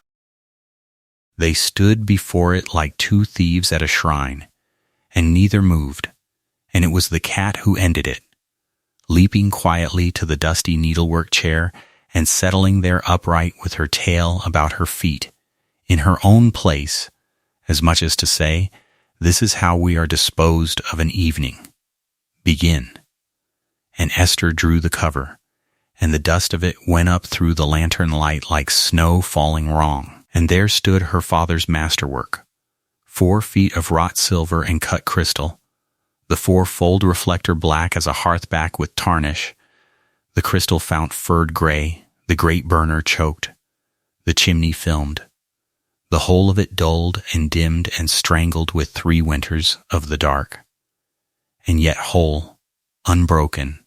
They stood before it like 2 thieves at a shrine, and neither moved, and it was the cat who ended it, leaping quietly to the dusty needlework chair and settling there upright with her tail about her feet, in her own place, as much as to say, "This is how we are disposed of an evening. Begin." And Esther drew the cover, and the dust of it went up through the lantern light like snow falling wrong. And there stood her father's masterwork, 4 feet of wrought silver and cut crystal, the 4-fold reflector black as a hearth-back with tarnish, the crystal fount furred gray, the great burner choked, the chimney filmed, the whole of it dulled and dimmed and strangled with 3 winters of the dark, and yet whole, unbroken,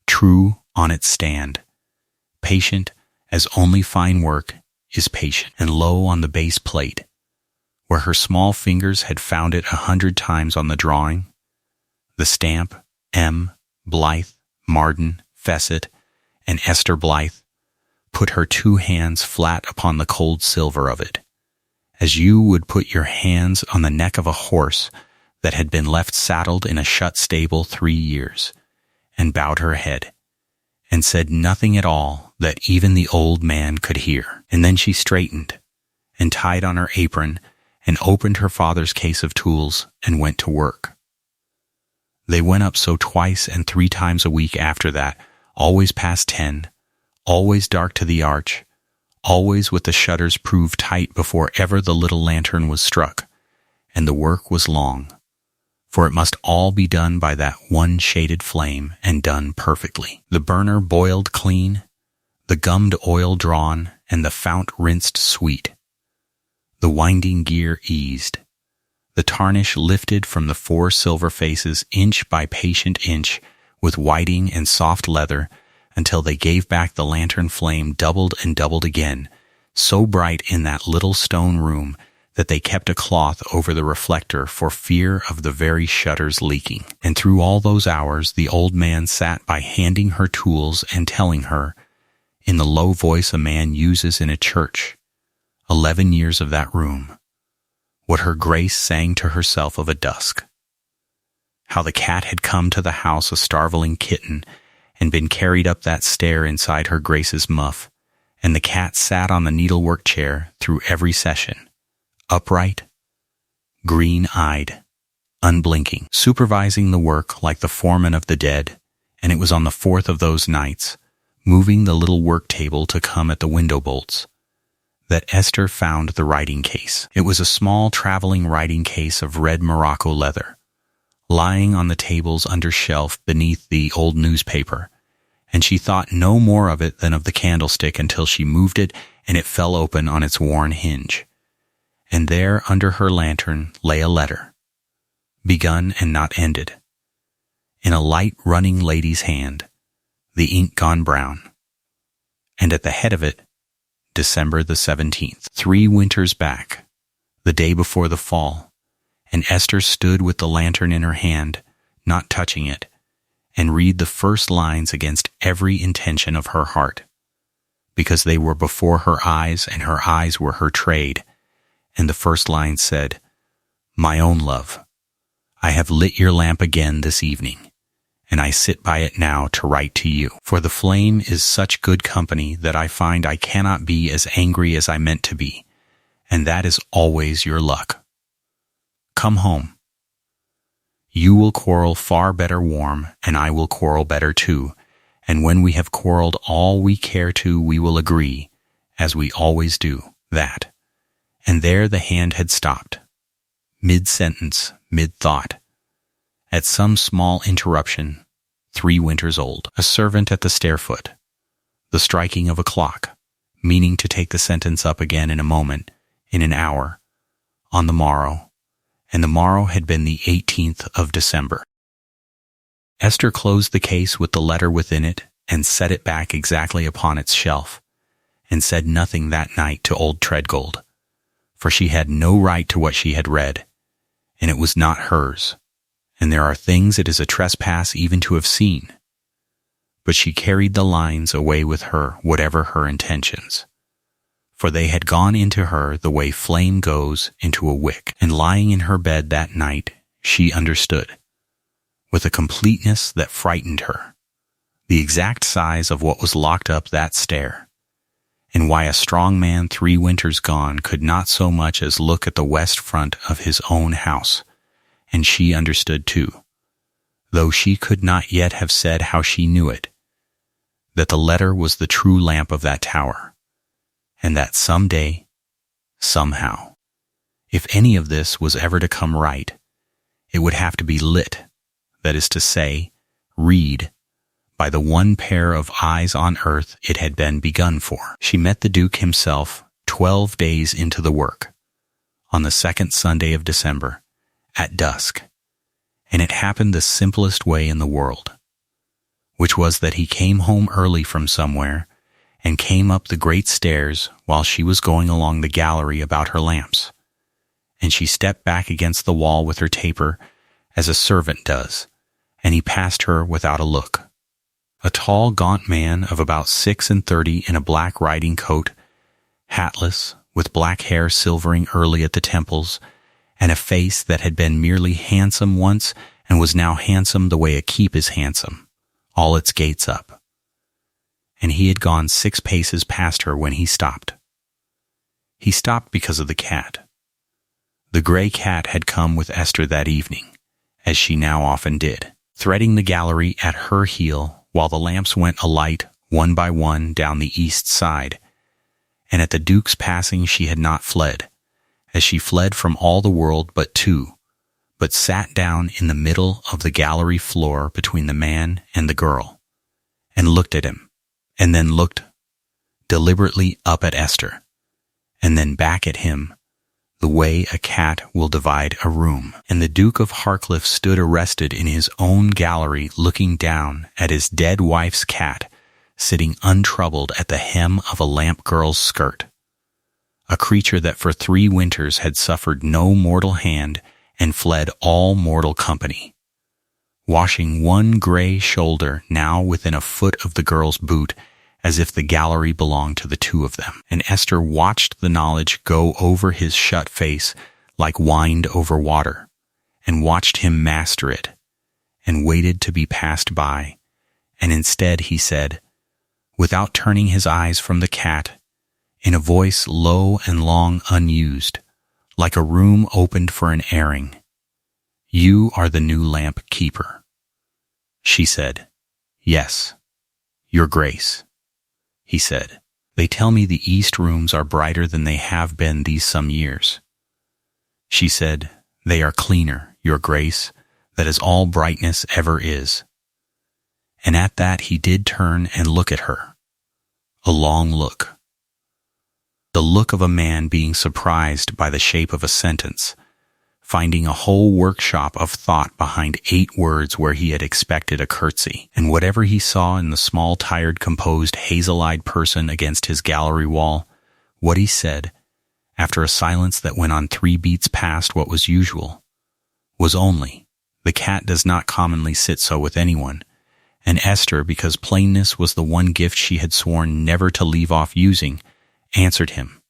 true on its stand, patient as only fine work is patient, and low on the base plate, where her small fingers had found it 100 times on the drawing, the stamp M. Blythe, Marden, Fessett, and Esther Blythe, put her 2 hands flat upon the cold silver of it, as you would put your hands on the neck of a horse that had been left saddled in a shut stable 3 years, and bowed her head, and said nothing at all that even the old man could hear. And then she straightened, and tied on her apron, and opened her father's case of tools, and went to work. They went up so 2 and 3 times a week after that, always past 10, always dark to the arch, always with the shutters proved tight before ever the little lantern was struck, and the work was long, for it must all be done by that one shaded flame and done perfectly. The burner boiled clean, the gummed oil drawn, and the fount rinsed sweet. The winding gear eased, the tarnish lifted from the 4 silver faces inch by patient inch with whiting and soft leather until they gave back the lantern flame doubled and doubled again, so bright in that little stone room that they kept a cloth over the reflector for fear of the very shutters leaking. And through all those hours the old man sat by handing her tools and telling her, in the low voice a man uses in a church, 11 years of that room, what her Grace sang to herself of a dusk. How the cat had come to the house a starveling kitten and been carried up that stair inside her Grace's muff, and the cat sat on the needlework chair through every session, upright, green-eyed, unblinking, supervising the work like the foreman of the dead, and it was on the 4th of those nights, moving the little work table to come at the window bolts, that Esther found the writing case. It was a small traveling writing case of red Morocco leather, lying on the table's under shelf beneath the old newspaper, and she thought no more of it than of the candlestick until she moved it and it fell open on its worn hinge. And there under her lantern lay a letter, begun and not ended, in a light running lady's hand, the ink gone brown, and at the head of it, December the 17th, 3 winters back, the day before the fall, and Esther stood with the lantern in her hand, not touching it, and read the first lines against every intention of her heart, because they were before her eyes and her eyes were her trade, and the first line said, "My own love, I have lit your lamp again this evening, and I sit by it now to write to you. For the flame is such good company that I find I cannot be as angry as I meant to be, and that is always your luck. Come home. You will quarrel far better warm, and I will quarrel better too, and when we have quarreled all we care to, we will agree, as we always do, that." And there the hand had stopped, mid-sentence, mid-thought, at some small interruption, 3 winters old, a servant at the stair-foot, the striking of a clock, meaning to take the sentence up again in a moment, in an hour, on the morrow, and the morrow had been the 18th of December. Esther closed the case with the letter within it and set it back exactly upon its shelf, and said nothing that night to old Treadgold, for she had no right to what she had read, and it was not hers, and there are things it is a trespass even to have seen. But she carried the lines away with her, whatever her intentions, for they had gone into her the way flame goes into a wick, and lying in her bed that night she understood, with a completeness that frightened her, the exact size of what was locked up that stair, and why a strong man 3 winters gone could not so much as look at the west front of his own house. And she understood too, though she could not yet have said how she knew it, that the letter was the true lamp of that tower, and that some day, somehow, if any of this was ever to come right, it would have to be lit, that is to say, read, by the one pair of eyes on earth it had been begun for. She met the Duke himself 12 days into the work, on the 2nd Sunday of December, at dusk, and it happened the simplest way in the world, which was that he came home early from somewhere and came up the great stairs while she was going along the gallery about her lamps, and she stepped back against the wall with her taper as a servant does, and he passed her without a look. A tall, gaunt man of about 36 in a black riding coat, hatless, with black hair silvering early at the temples, and a face that had been merely handsome once and was now handsome the way a keep is handsome, all its gates up. And he had gone 6 paces past her when he stopped. He stopped because of the cat. The gray cat had come with Esther that evening, as she now often did, threading the gallery at her heel while the lamps went alight one by one down the east side, and at the Duke's passing she had not fled, as she fled from all the world but two, but sat down in the middle of the gallery floor between the man and the girl, and looked at him, and then looked deliberately up at Esther, and then back at him, the way a cat will divide a room. And the Duke of Harcliffe stood arrested in his own gallery, looking down at his dead wife's cat, sitting untroubled at the hem of a lamp girl's skirt, a creature that for 3 winters had suffered no mortal hand and fled all mortal company, washing one gray shoulder now within a foot of the girl's boot, as if the gallery belonged to the two of them. And Esther watched the knowledge go over his shut face like wind over water, and watched him master it, and waited to be passed by, and instead he said, without turning his eyes from the cat, in a voice low and long unused, like a room opened for an airing, "You are the new lamp keeper." She said, "Yes, Your Grace." He said, "They tell me the east rooms are brighter than they have been these some years." She said, "They are cleaner, Your Grace, that is all brightness ever is." And at that he did turn and look at her, a long look, the look of a man being surprised by the shape of a sentence, finding a whole workshop of thought behind 8 words where he had expected a curtsy. And whatever he saw in the small, tired, composed, hazel-eyed person against his gallery wall, what he said, after a silence that went on 3 beats past what was usual, was only, "The cat does not commonly sit so with anyone," and Esther, because plainness was the one gift she had sworn never to leave off using, answered him,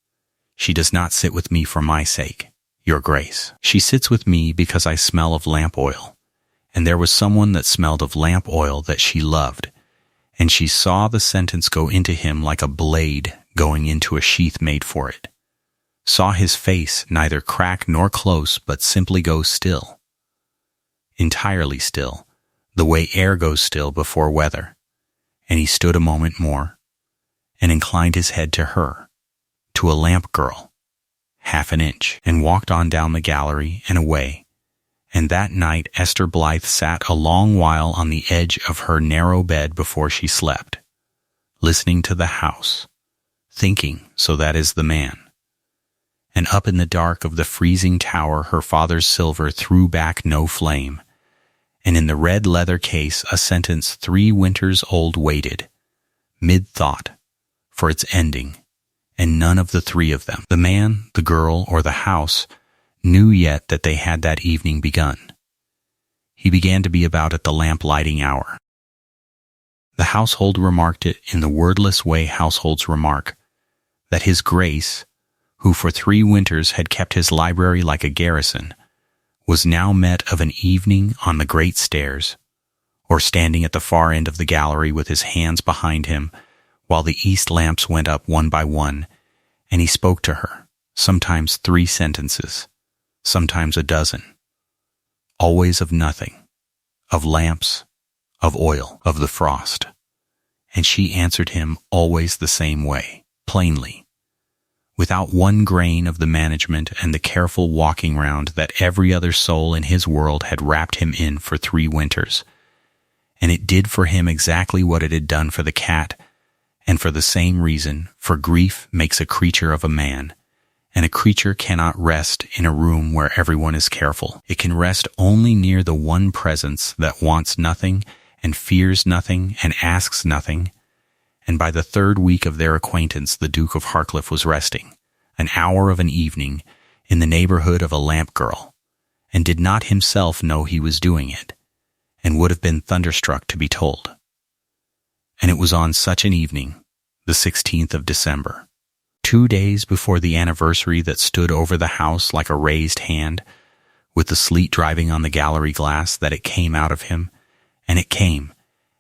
"She does not sit with me for my sake, Your Grace. She sits with me because I smell of lamp oil." And there was someone that smelled of lamp oil that she loved, and she saw the sentence go into him like a blade going into a sheath made for it, saw his face neither crack nor close, but simply go still, entirely still, the way air goes still before weather. And he stood a moment more, and inclined his head to her, to a lamp girl, half an inch, and walked on down the gallery and away. And that night Esther Blythe sat a long while on the edge of her narrow bed before she slept, listening to the house, thinking, so that is the man. And up in the dark of the freezing tower her father's silver threw back no flame, and in the red leather case a sentence 3 winters old waited, mid-thought, for its ending. And none of the 3 of them, the man, the girl, or the house, knew yet that they had that evening begun. He began to be about at the lamp-lighting hour. The household remarked it in the wordless way households remark, that his Grace, who for 3 winters had kept his library like a garrison, was now met of an evening on the great stairs, or standing at the far end of the gallery with his hands behind him, while the east lamps went up one by one, and he spoke to her, sometimes 3 sentences, sometimes a dozen, always of nothing, of lamps, of oil, of the frost. And she answered him always the same way, plainly, without one grain of the management and the careful walking round that every other soul in his world had wrapped him in for 3 winters. And it did for him exactly what it had done for the cat, and for the same reason, for grief makes a creature of a man, and a creature cannot rest in a room where everyone is careful. It can rest only near the one presence that wants nothing and fears nothing and asks nothing. And by the 3rd week of their acquaintance the Duke of Harcliffe was resting, an hour of an evening, in the neighborhood of a lamp girl, and did not himself know he was doing it, and would have been thunderstruck to be told. And it was on such an evening, the 16th of December, 2 days before the anniversary that stood over the house like a raised hand, with the sleet driving on the gallery glass, that it came out of him, and it came,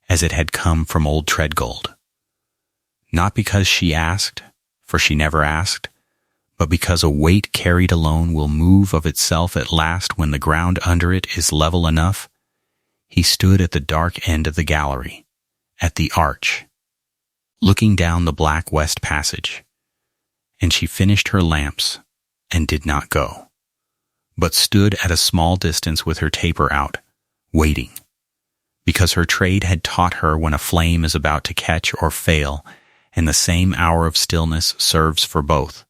as it had come from old Treadgold. Not because she asked, for she never asked, but because a weight carried alone will move of itself at last when the ground under it is level enough. He stood at the dark end of the gallery, at the arch, looking down the black west passage, And she finished her lamps and did not go, but stood at a small distance with her taper out, waiting, because her trade had taught her when a flame is about to catch or fail, and the same hour of stillness serves for both.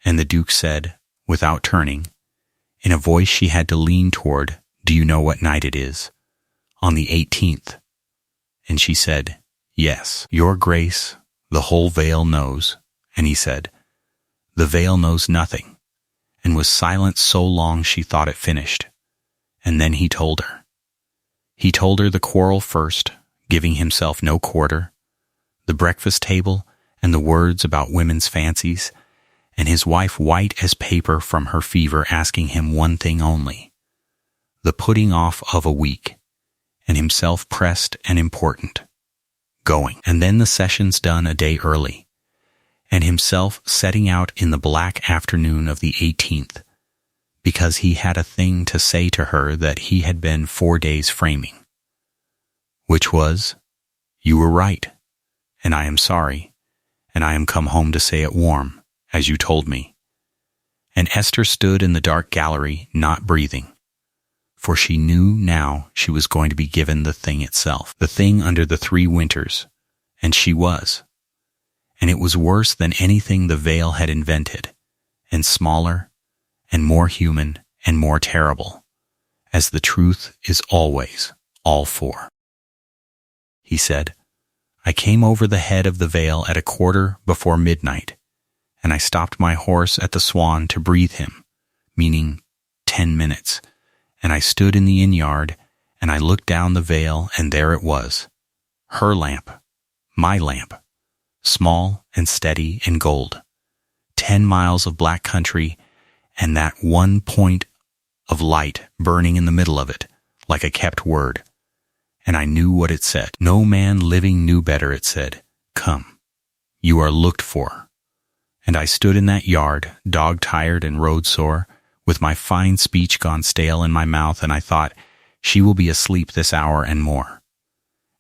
And the Duke said, without turning, in a voice she had to lean toward, "Do you know what night it is?" "On the 18th. And she said, "Yes, your grace, the whole Vale knows." And he said, "The Vale knows nothing," and was silent so long she thought it finished. And then he told her. He told her the quarrel first, giving himself no quarter, the breakfast table, and the words about women's fancies, and his wife white as paper from her fever asking him one thing only, the putting off of a week, and himself pressed and important, going. And then the sessions done a day early, and himself setting out in the black afternoon of the 18th, because he had a thing to say to her that he had been 4 days framing, which was, "You were right, and I am sorry, and I am come home to say it warm, as you told me." And Esther stood in the dark gallery, not breathing, for she knew now she was going to be given the thing itself, the thing under the 3 winters, and she was. And it was worse than anything the Vale had invented, and smaller, and more human, and more terrible, as the truth is always all for. He said, "I came over the head of the Vale at 1:15 midnight, and I stopped my horse at the Swan to breathe him, meaning 10 minutes, and I stood in the inn yard, and I looked down the Vale, and there it was, her lamp, my lamp, small and steady and gold, 10 miles of black country, and that one point of light burning in the middle of it, like a kept word. And I knew what it said. No man living knew better, it said, 'Come, you are looked for.' And I stood in that yard, dog-tired and road-sore, with my fine speech gone stale in my mouth, and I thought, she will be asleep this hour and more,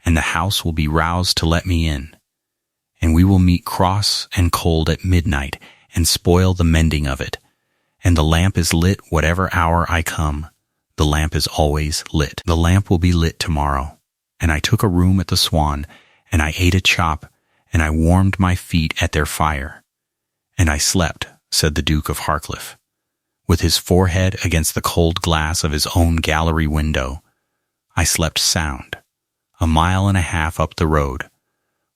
and the house will be roused to let me in, and we will meet cross and cold at midnight and spoil the mending of it. And the lamp is lit whatever hour I come. The lamp is always lit. The lamp will be lit tomorrow." And I took a room at the Swan, and I ate a chop, and I warmed my feet at their fire. And I slept, said the Duke of Harcliffe, with his forehead against the cold glass of his own gallery window. I slept sound, 1.5 miles up the road,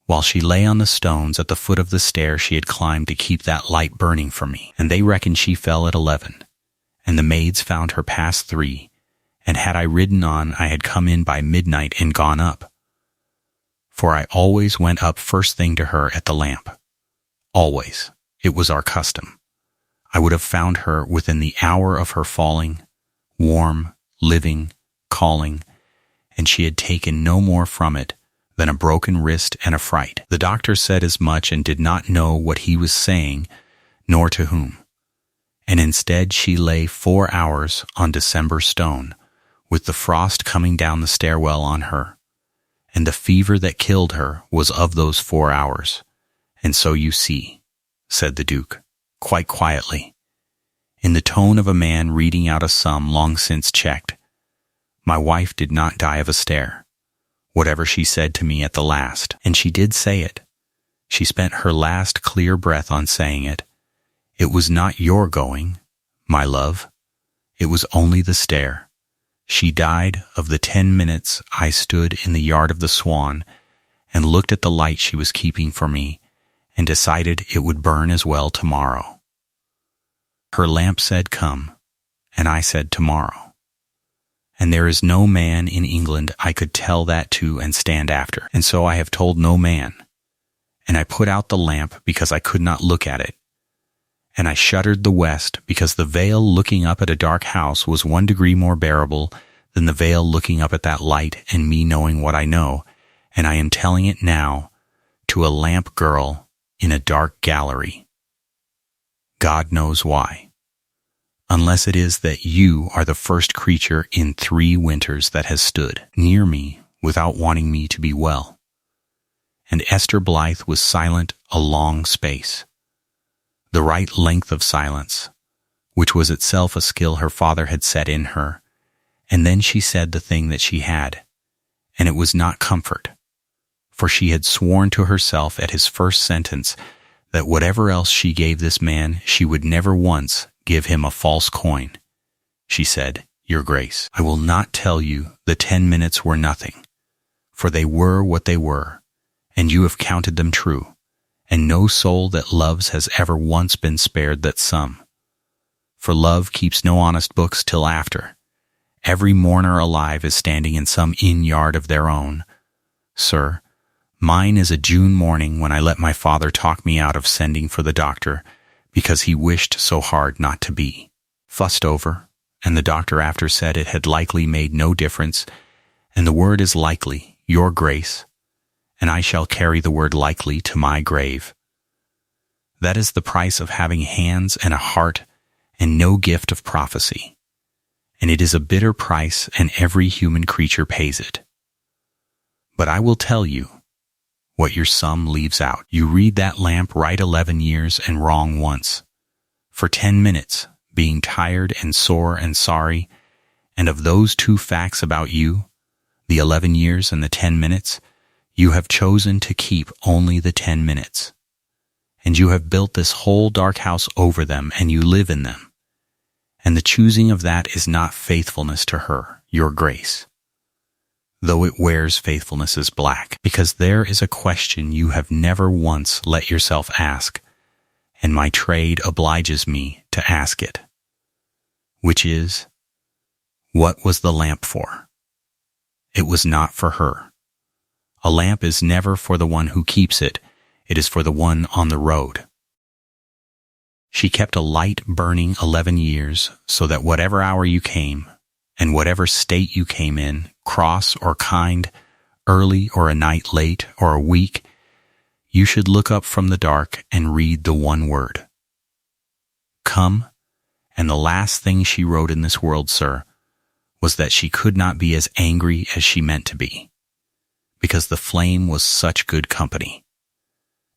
while she lay on the stones at the foot of the stair she had climbed to keep that light burning for me. And they reckoned she fell at 11, and the maids found her past 3, and had I ridden on, I had come in by midnight and gone up. For I always went up first thing to her at the lamp. Always. It was our custom. I would have found her within the hour of her falling, warm, living, calling, and she had taken no more from it than a broken wrist and a fright. The doctor said as much and did not know what he was saying, nor to whom. And instead she lay 4 hours on December stone, with the frost coming down the stairwell on her. And the fever that killed her was of those 4 hours. And so you see, said the Duke, quite quietly, in the tone of a man reading out a sum long since checked, my wife did not die of a stare, whatever she said to me at the last. And she did say it. She spent her last clear breath on saying it. It was not your going, my love. It was only the stare. She died of the 10 minutes I stood in the yard of the Swan and looked at the light she was keeping for me and decided it would burn as well tomorrow. Her lamp said come, and I said tomorrow. And there is no man in England I could tell that to and stand after. And so I have told no man. And I put out the lamp because I could not look at it. And I shuttered the west because the Vale looking up at a dark house was 1 degree more bearable than the Vale looking up at that light and me knowing what I know. And I am telling it now to a lamp girl in a dark gallery. God knows why. Unless it is that you are the first creature in 3 winters that has stood near me without wanting me to be well. And Esther Blythe was silent a long space. the right length of silence, which was itself a skill her father had set in her, and then she said the thing that she had, and it was not comfort, for she had sworn to herself at his first sentence that whatever else she gave this man, she would never once give him a false coin. She said, "Your Grace, I will not tell you the 10 minutes were nothing, for they were what they were, and you have counted them true, and no soul that loves has ever once been spared that sum. For love keeps no honest books till after. Every mourner alive is standing in some inn-yard of their own. Sir, mine is a June morning when I let my father talk me out of sending for the doctor, because he wished so hard not to be fussed over, and the doctor after said it had likely made no difference, and the word is likely, Your Grace, and I shall carry the word likely to my grave. That is the price of having hands and a heart and no gift of prophecy, and it is a bitter price, and every human creature pays it. But I will tell you what your sum leaves out. You read that lamp right 11 years and wrong once. For 10 minutes, being tired and sore and sorry, and of those two facts about you, the 11 years and the 10 minutes, you have chosen to keep only the 10 minutes. And you have built this whole dark house over them, and you live in them. And the choosing of that is not faithfulness to her, Your Grace, though it wears faithfulness as black, because there is a question you have never once let yourself ask, and my trade obliges me to ask it, which is, what was the lamp for? It was not for her. A lamp is never for the one who keeps it, it is for the one on the road. She kept a light burning 11 years, so that whatever hour you came, and whatever state you came in, cross or kind, early or a night late or a week, you should look up from the dark and read the one word. Come, and the last thing she wrote in this world, sir, was that she could not be as angry as she meant to be, because the flame was such good company.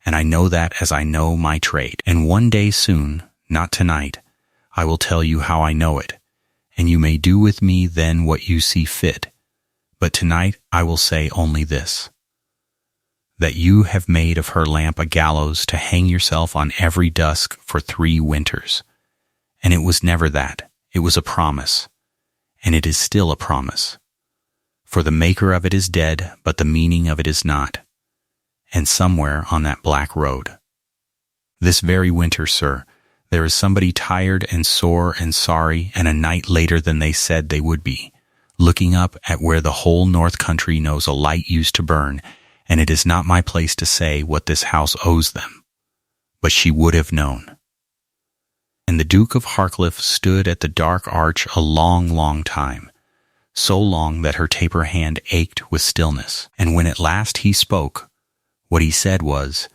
And I know that as I know my trade. And one day soon, not tonight, I will tell you how I know it, and you may do with me then what you see fit. But tonight I will say only this, that you have made of her lamp a gallows to hang yourself on every dusk for 3 winters. And it was never that. It was a promise, and it is still a promise. For the maker of it is dead, but the meaning of it is not. And somewhere on that black road, this very winter, sir, there is somebody tired and sore and sorry, and a night later than they said they would be, looking up at where the whole north country knows a light used to burn, and it is not my place to say what this house owes them, but she would have known. And the Duke of Harcliffe stood at the dark arch a long, long time, so long that her taper hand ached with stillness, and when at last he spoke, what he said was,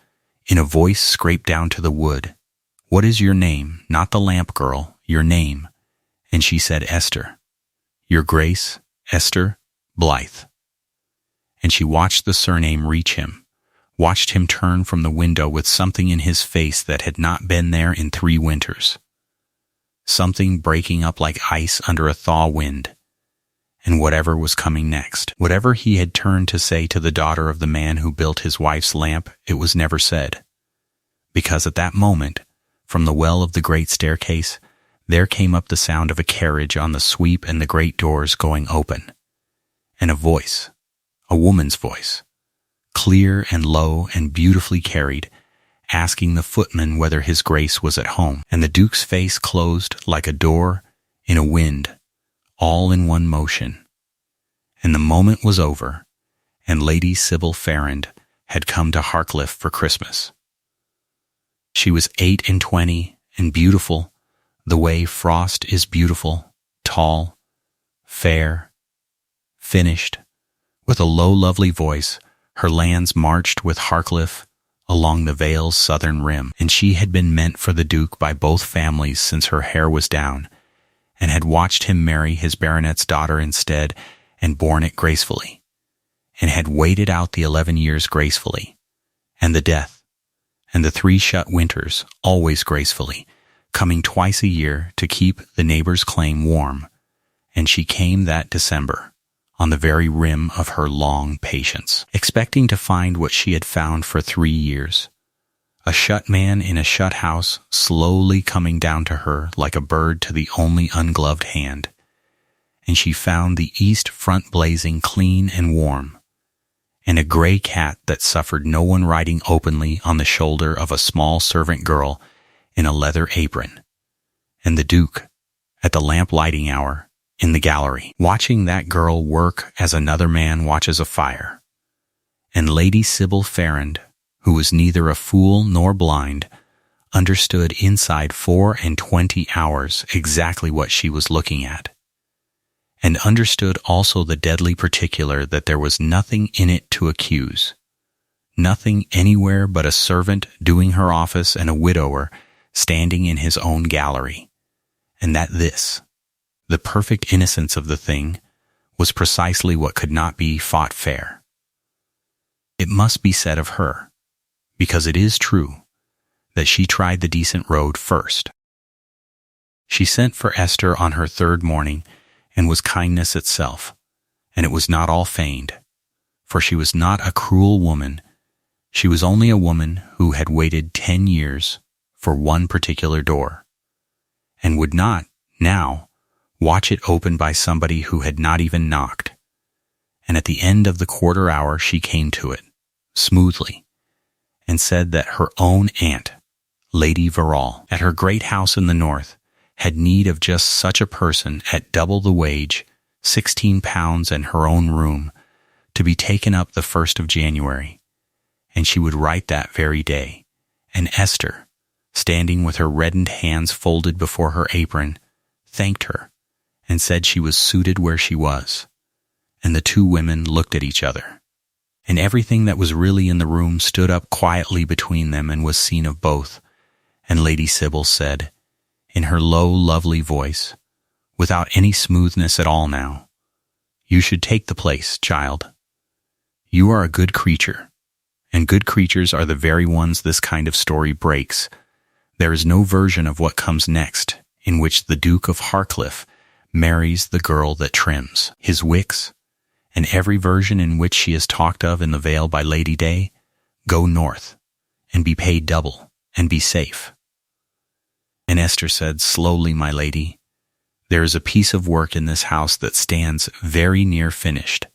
in a voice scraped down to the wood, "What is your name? Not the lamp girl, your name." And she said, "Esther." "Your Grace, Esther Blythe." And she watched the surname reach him, watched him turn from the window with something in his face that had not been there in 3 winters, something breaking up like ice under a thaw wind. And whatever was coming next, whatever he had turned to say to the daughter of the man who built his wife's lamp, it was never said. Because at that moment, from the well of the great staircase, there came up the sound of a carriage on the sweep and the great doors going open, and a voice, a woman's voice, clear and low and beautifully carried, asking the footman whether his Grace was at home, and the Duke's face closed like a door in a wind, all in one motion. And the moment was over, and Lady Sybil Farrand had come to Harcliffe for Christmas. She was 28 and beautiful, the way frost is beautiful, tall, fair, finished. With a low, lovely voice, her lands marched with Harcliffe along the Vale's southern rim, and she had been meant for the Duke by both families since her hair was down, and had watched him marry his baronet's daughter instead and borne it gracefully, and had waited out the 11 years gracefully, and the death, and the 3 shut winters, always gracefully, coming twice a year to keep the neighbor's claim warm. And she came that December, on the very rim of her long patience, expecting to find what she had found for 3 years. A shut man in a shut house, slowly coming down to her like a bird to the only ungloved hand. And she found the east front blazing clean and warm, and a gray cat that suffered no one riding openly on the shoulder of a small servant girl in a leather apron, and the Duke, at the lamp lighting hour, in the gallery, watching that girl work as another man watches a fire. And Lady Sybil Farrand, who was neither a fool nor blind, understood inside 24 hours exactly what she was looking at, and understood also the deadly particular that there was nothing in it to accuse, nothing anywhere but a servant doing her office and a widower standing in his own gallery, and that this, the perfect innocence of the thing, was precisely what could not be fought fair. It must be said of her, because it is true, that she tried the decent road first. She sent for Esther on her 3rd morning, and was kindness itself, and it was not all feigned, for she was not a cruel woman. She was only a woman who had waited 10 years for one particular door, and would not, now, watch it opened by somebody who had not even knocked. And at the end of the quarter hour she came to it, smoothly, and said that her own aunt, Lady Verrall, at her great house in the north, had need of just such a person at double the wage, £16 and her own room, to be taken up the 1st of January, and she would write that very day. And Esther, standing with her reddened hands folded before her apron, thanked her, and said she was suited where she was. And the 2 women looked at each other, and everything that was really in the room stood up quietly between them and was seen of both. And Lady Sybil said, in her low, lovely voice, without any smoothness at all now, "You should take the place, child. You are a good creature, and good creatures are the very ones this kind of story breaks. There is no version of what comes next in which the Duke of Harcliffe marries the girl that trims his wicks, and every version in which she is talked of in the Vale by Lady Day, go north, and be paid double, and be safe." And Esther said, "Slowly, my lady, there is a piece of work in this house that stands very near finished,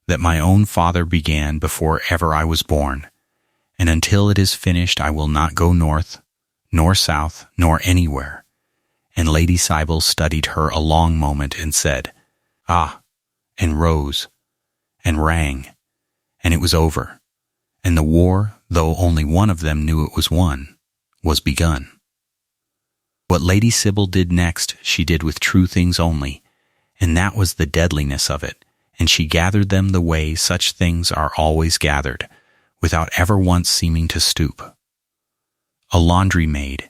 that my own father began before ever I was born, and until it is finished I will not go north, nor south, nor anywhere." And Lady Sybil studied her a long moment and said, "Ah," and rose, and rang, and it was over, and the war, though only one of them knew it was won, was begun. What Lady Sybil did next she did with true things only, and that was the deadliness of it, and she gathered them the way such things are always gathered, without ever once seeming to stoop. A laundry maid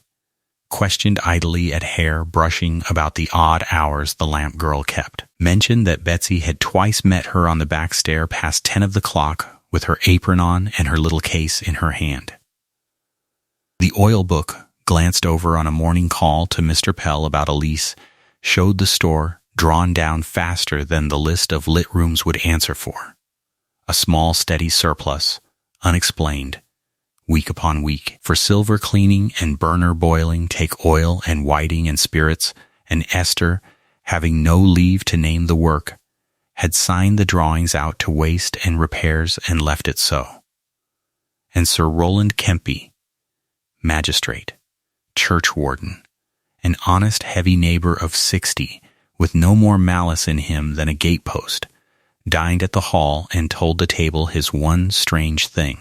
questioned idly at hair brushing about the odd hours the lamp girl kept, mentioned that Betsy had twice met her on the back stair past 10 of the clock with her apron on and her little case in her hand. The oil book, glanced over on a morning call to Mr. Pell about a lease, showed the store drawn down faster than the list of lit rooms would answer for. A small steady surplus, unexplained, week upon week. For silver cleaning and burner boiling take oil and whiting and spirits, and Esther, having no leave to name the work, had signed the drawings out to waste and repairs and left it so. And Sir Roland Kempy, magistrate, churchwarden, an honest heavy neighbor of 60, with no more malice in him than a gatepost, dined at the hall and told the table his one strange thing,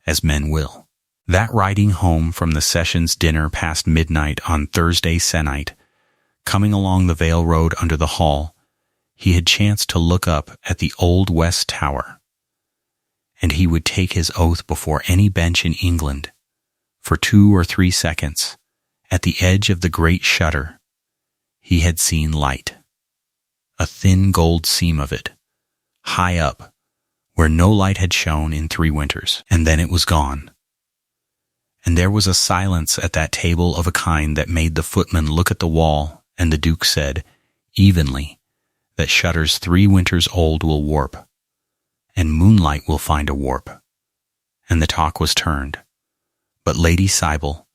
as men will. That riding home from the Sessions dinner past midnight on Thursday se'nnight, coming along the Vale Road under the hall, he had chanced to look up at the old West Tower, and he would take his oath before any bench in England, for 2 or 3 seconds, at the edge of the great shutter, he had seen light, a thin gold seam of it, high up, where no light had shone in 3 winters, and then it was gone. And there was a silence at that table of a kind that made the footman look at the wall, and the Duke said, evenly, that shutters 3 winters old will warp, and moonlight will find a warp. And the talk was turned. But Lady Sybil,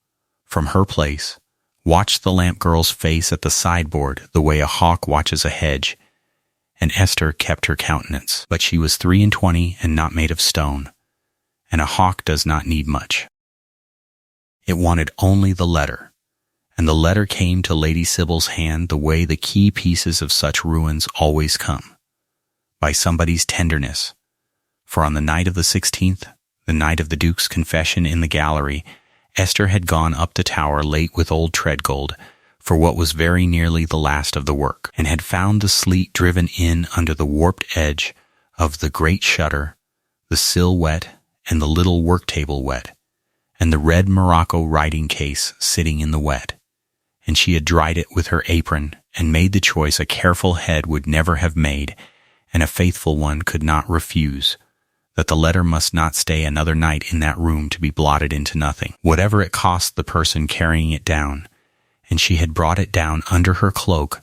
from her place, watched the lamp girl's face at the sideboard the way a hawk watches a hedge, and Esther kept her countenance. But she was 23 and not made of stone, and a hawk does not need much. It wanted only the letter, and the letter came to Lady Sybil's hand the way the key pieces of such ruins always come, by somebody's tenderness. For on the night of the 16th, the night of the Duke's confession in the gallery, Esther had gone up the tower late with old Treadgold for what was very nearly the last of the work, and had found the sleet driven in under the warped edge of the great shutter, the sill wet, and the little work-table wet, and the red morocco writing case sitting in the wet. And she had dried it with her apron, and made the choice a careful head would never have made, and a faithful one could not refuse, that the letter must not stay another night in that room to be blotted into nothing, whatever it cost the person carrying it down. And she had brought it down under her cloak,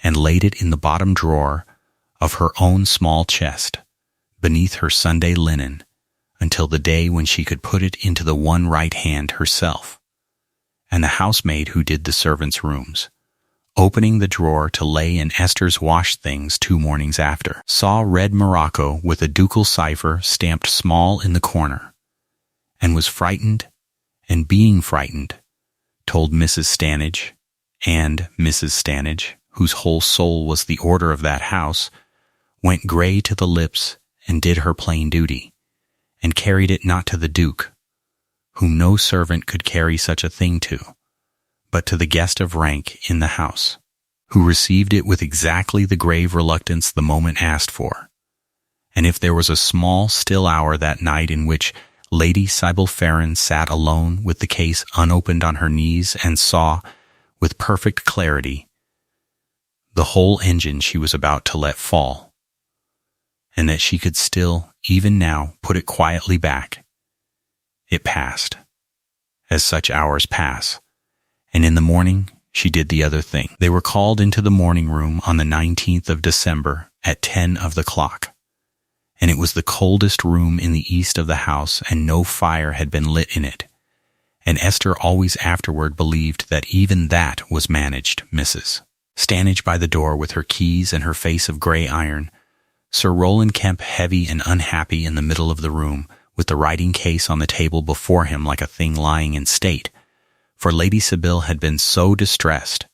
and laid it in the bottom drawer of her own small chest, beneath her Sunday linen, until the day when she could put it into the one right hand herself. And the housemaid who did the servants' rooms, opening the drawer to lay in Esther's wash things 2 mornings after, saw red morocco with a ducal cipher stamped small in the corner, and was frightened, and being frightened, told Mrs. Stanage, and Mrs. Stanage, whose whole soul was the order of that house, went grey to the lips and did her plain duty, and carried it not to the Duke, whom no servant could carry such a thing to, but to the guest of rank in the house, who received it with exactly the grave reluctance the moment asked for. And if there was a small still hour that night in which Lady Sybil Farren sat alone with the case unopened on her knees and saw, with perfect clarity, the whole engine she was about to let fall, and that she could still, even now, put it quietly back, it passed, as such hours pass, and in the morning she did the other thing. They were called into the morning room on the 19th of December at 10 of the clock, and it was the coldest room in the east of the house, and no fire had been lit in it, and Esther always afterward believed that even that was managed. Mrs. Stanage by the door with her keys and her face of grey iron, Sir Rowland Kemp heavy and unhappy in the middle of the room, with the writing case on the table before him like a thing lying in state, for Lady Sybil had been so distressed,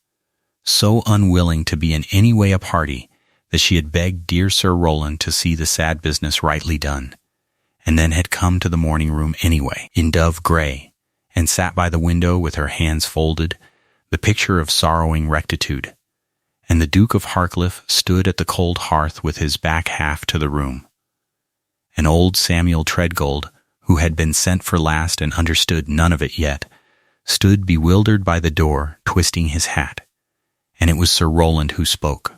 so unwilling to be in any way a party, that she had begged dear Sir Rowland to see the sad business rightly done, and then had come to the morning room anyway, in dove grey, and sat by the window with her hands folded, the picture of sorrowing rectitude, and the Duke of Harcliffe stood at the cold hearth with his back half to the room. And old Samuel Treadgold, who had been sent for last and understood none of it yet, stood bewildered by the door, twisting his hat, and it was Sir Rowland who spoke.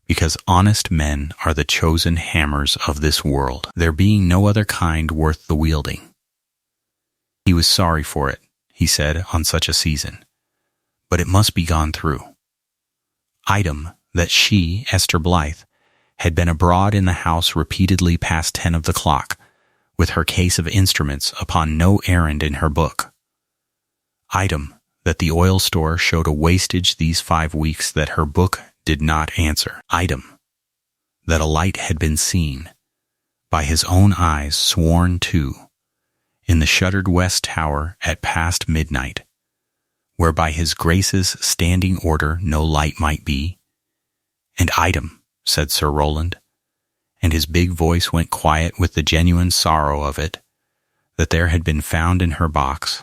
Because honest men are the chosen hammers of this world, there being no other kind worth the wielding. He was sorry for it, he said, on such a season, but it must be gone through. Item, that she, Esther Blythe, had been abroad in the house repeatedly past 10 of the clock, with her case of instruments upon no errand in her book. Item, that the oil store showed a wastage these 5 weeks that her book did not answer. Item, that a light had been seen, by his own eyes sworn to, in the shuttered west tower at past midnight, where by his Grace's standing order no light might be. And item, said Sir Rowland, and his big voice went quiet with the genuine sorrow of it, that there had been found in her box,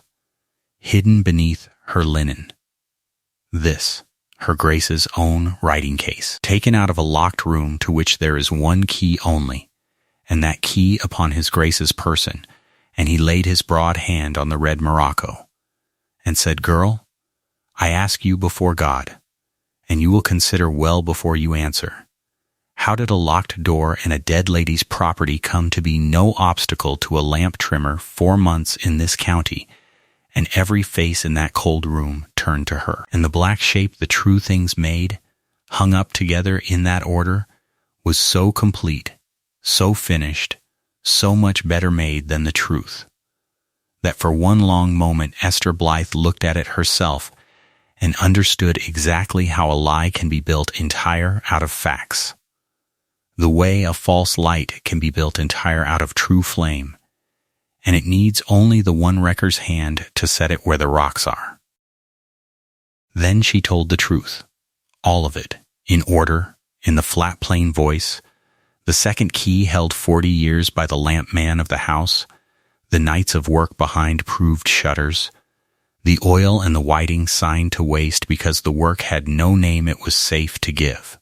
hidden beneath her linen, this, her Grace's own writing case, taken out of a locked room to which there is one key only, and that key upon his Grace's person, and he laid his broad hand on the red morocco, and said, Girl, I ask you before God, and you will consider well before you answer, how did a locked door and a dead lady's property come to be no obstacle to a lamp trimmer 4 months in this county, and every face in that cold room turned to her. And the black shape the true things made, hung up together in that order, was so complete, so finished, so much better made than the truth, that for one long moment Esther Blythe looked at it herself and understood exactly how a lie can be built entire out of facts, the way a false light can be built entire out of true flame, and it needs only the one wrecker's hand to set it where the rocks are. Then she told the truth, all of it, in order, in the flat plain voice, the second key held 40 years by the lamp man of the house, the nights of work behind proved shutters, the oil and the whiting signed to waste because the work had no name it was safe to give.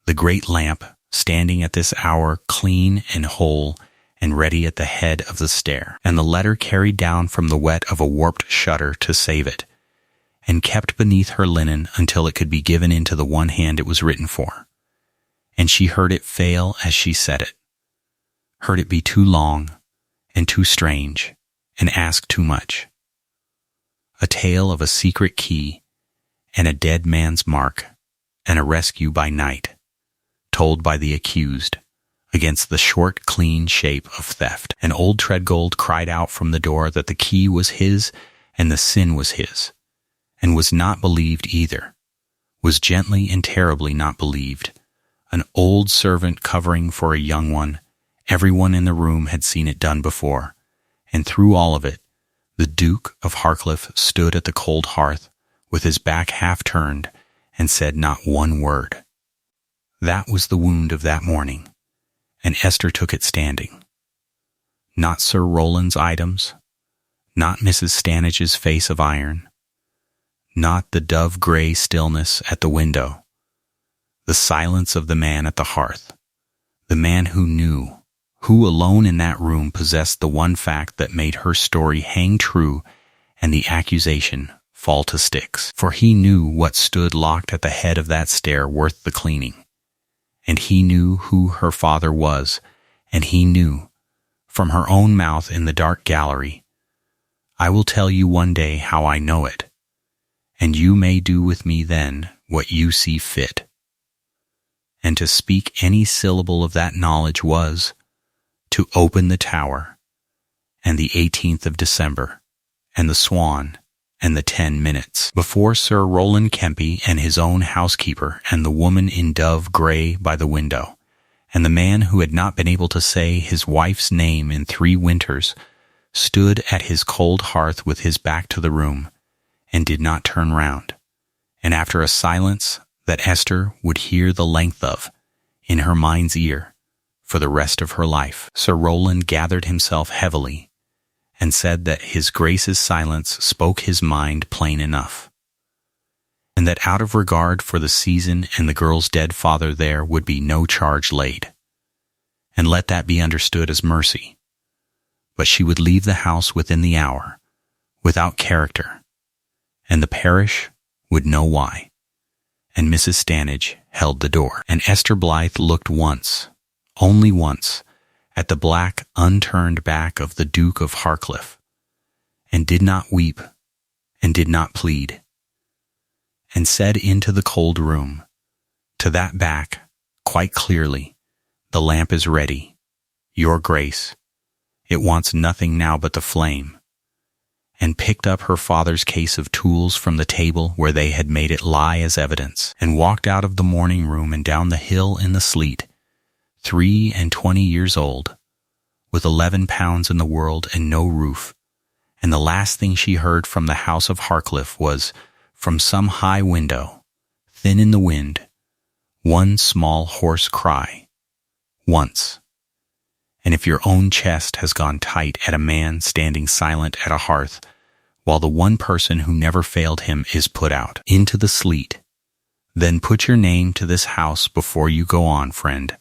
The great lamp, standing at this hour clean and whole and ready at the head of the stair, and the letter carried down from the wet of a warped shutter to save it, and kept beneath her linen until it could be given into the one hand it was written for. And she heard it fail as she said it, heard it be too long and too strange, and ask too much. A tale of a secret key, and a dead man's mark, and a rescue by night, told by the accused, against the short, clean shape of theft. And old Treadgold cried out from the door that the key was his and the sin was his, and was not believed either, was gently and terribly not believed. An old servant covering for a young one, everyone in the room had seen it done before, and through all of it, the Duke of Harcliffe stood at the cold hearth with his back half turned and said not one word. That was the wound of that morning, and Esther took it standing. Not Sir Rowland's items, not Mrs. Stannage's face of iron, not the dove-gray stillness at the window, the silence of the man at the hearth, the man who knew, who alone in that room possessed the one fact that made her story hang true and the accusation fall to sticks. For he knew what stood locked at the head of that stair worth the cleaning, and he knew who her father was, and he knew, from her own mouth in the dark gallery, I will tell you one day how I know it, and you may do with me then what you see fit. And to speak any syllable of that knowledge was to open the tower, and the 18th of December, and the Swan, and the 10 minutes, before Sir Rowland Kempe and his own housekeeper and the woman in dove-gray by the window, and the man who had not been able to say his wife's name in 3 winters, stood at his cold hearth with his back to the room, and did not turn round, and after a silence that Esther would hear the length of, in her mind's ear, for the rest of her life, Sir Rowland gathered himself heavily, and said that his Grace's silence spoke his mind plain enough, and that out of regard for the season and the girl's dead father there would be no charge laid, and let that be understood as mercy, but she would leave the house within the hour, without character, and the parish would know why. And Mrs. Stannage held the door, and Esther Blythe looked once, only once, at the black, unturned back of the Duke of Harcliffe, and did not weep, and did not plead, and said into the cold room, to that back, quite clearly, the lamp is ready, your Grace, it wants nothing now but the flame, and picked up her father's case of tools from the table where they had made it lie as evidence, and walked out of the morning room and down the hill in the sleet, 23 years old, with 11 pounds in the world and no roof, and the last thing she heard from the house of Harcliffe was, from some high window, thin in the wind, one small hoarse cry, once. And if your own chest has gone tight at a man standing silent at a hearth, while the one person who never failed him is put out into the sleet, then put your name to this house before you go on, friend,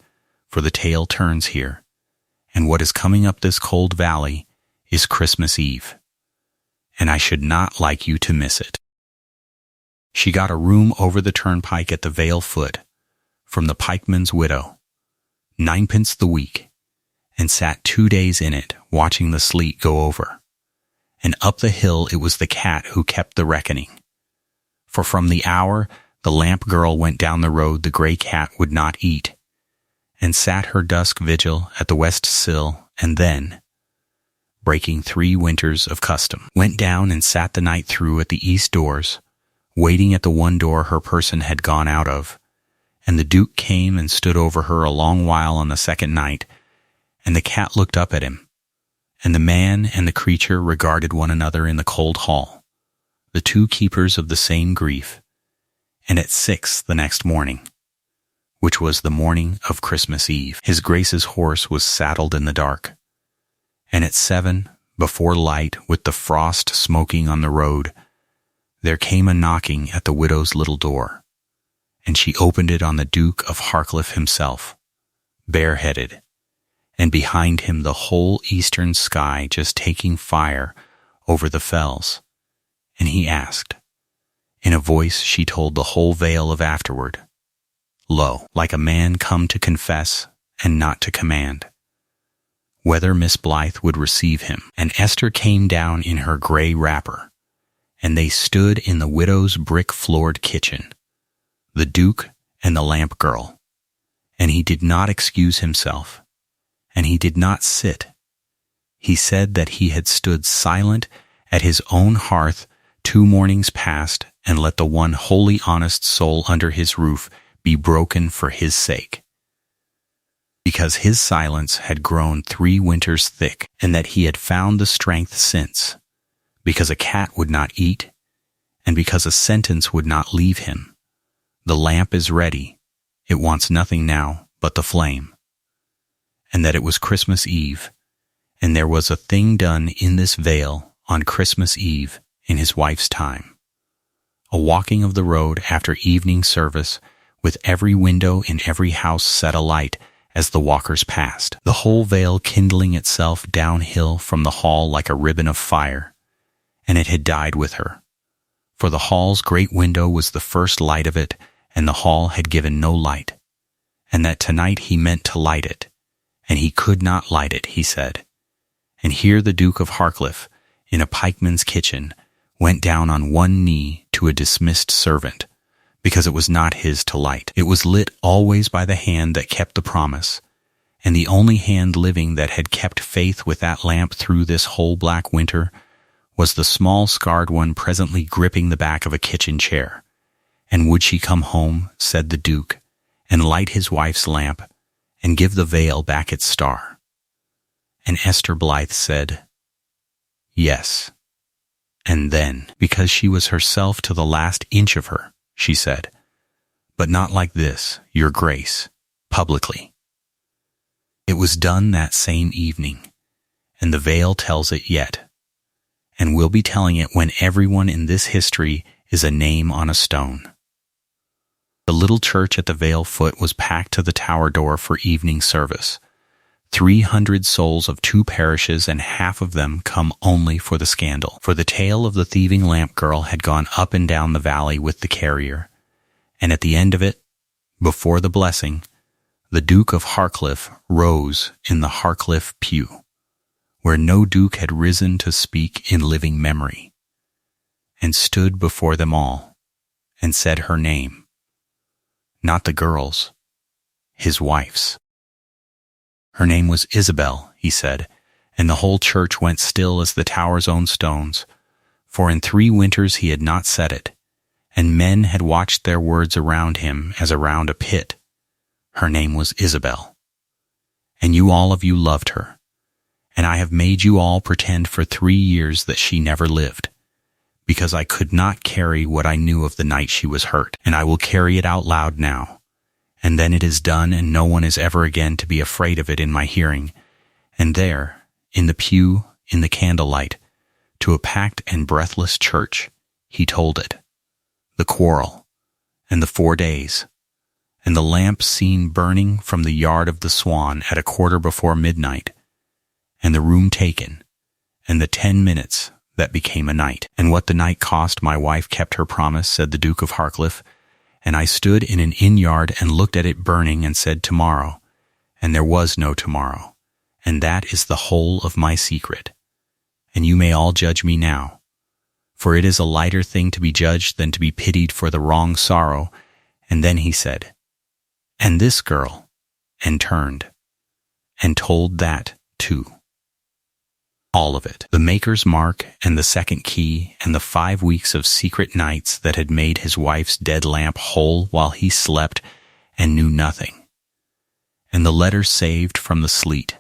for the tale turns here, and what is coming up this cold valley is Christmas Eve, and I should not like you to miss it. She got a room over the turnpike at the Vale foot, from the pikeman's widow, 9d the week, and sat 2 days in it watching the sleet go over, and up the hill it was the cat who kept the reckoning. For from the hour the lamp girl went down the road the gray cat would not eat, and sat her dusk vigil at the west sill, and then, breaking 3 winters of custom, went down and sat the night through at the east doors, waiting at the one door her person had gone out of. And the Duke came and stood over her a long while on the second night, and the cat looked up at him, and the man and the creature regarded one another in the cold hall, the 2 keepers of the same grief. And at 6 the next morning, which was the morning of Christmas Eve, his Grace's horse was saddled in the dark. And at 7, before light, with the frost smoking on the road, there came a knocking at the widow's little door, and she opened it on the Duke of Harcliffe himself, bareheaded, and behind him the whole eastern sky just taking fire over the fells. And he asked, in a voice she told the whole vale of afterward, low, like a man come to confess and not to command, whether Miss Blythe would receive him. And Esther came down in her gray wrapper, and they stood in the widow's brick-floored kitchen, the Duke and the lamp girl. And he did not excuse himself, and he did not sit. He said that he had stood silent at his own hearth 2 mornings past, and let the one wholly honest soul under his roof be broken for his sake, because his silence had grown 3 winters thick, and that he had found the strength since, because a cat would not eat, and because a sentence would not leave him. The lamp is ready, it wants nothing now but the flame. And that it was Christmas Eve, and there was a thing done in this vale on Christmas Eve in his wife's time, a walking of the road after evening service, with every window in every house set alight as the walkers passed, the whole vale kindling itself downhill from the hall like a ribbon of fire. And it had died with her, for the hall's great window was the first light of it, and the hall had given no light, and that tonight he meant to light it, and he could not light it, he said. And here the Duke of Harcliffe, in a pikeman's kitchen, went down on one knee to a dismissed servant, because it was not his to light. It was lit always by the hand that kept the promise, and the only hand living that had kept faith with that lamp through this whole black winter was the small scarred one presently gripping the back of a kitchen chair. And would she come home, said the Duke, and light his wife's lamp, and give the vale back its star? And Esther Blythe said, yes. And then, because she was herself to the last inch of her, she said, but not like this, your Grace, publicly. It was done that same evening, and the vale tells it yet, and will be telling it when everyone in this history is a name on a stone. The little church at the vale foot was packed to the tower door for evening service. 300 souls of 2 parishes, and half of them come only for the scandal. For the tale of the thieving lamp girl had gone up and down the valley with the carrier, and at the end of it, before the blessing, the Duke of Harcliffe rose in the Harcliffe pew, where no duke had risen to speak in living memory, and stood before them all, and said her name, not the girl's, his wife's. Her name was Isabel, he said, and the whole church went still as the tower's own stones, for in 3 winters he had not said it, and men had watched their words around him as around a pit. Her name was Isabel. And you all of you loved her, and I have made you all pretend for 3 years that she never lived, because I could not carry what I knew of the night she was hurt, and I will carry it out loud now. And then it is done, and no one is ever again to be afraid of it in my hearing. And there, in the pew, in the candlelight, to a packed and breathless church, he told it. The quarrel, and the 4 days, and the lamp seen burning from the yard of the Swan at 1:15 midnight, and the room taken, and the 10 minutes that became a night. And what the night cost, my wife kept her promise, said the Duke of Harcliffe. And I stood in an inn-yard and looked at it burning and said, tomorrow, and there was no tomorrow, and that is the whole of my secret. and you may all judge me now. For it is a lighter thing to be judged than to be pitied for the wrong sorrow. And then he said, And this girl, and turned, and told that too. All of it, the maker's mark and the second key and the 5 weeks of secret nights that had made his wife's dead lamp whole while he slept and knew nothing, and the letter saved from the sleet,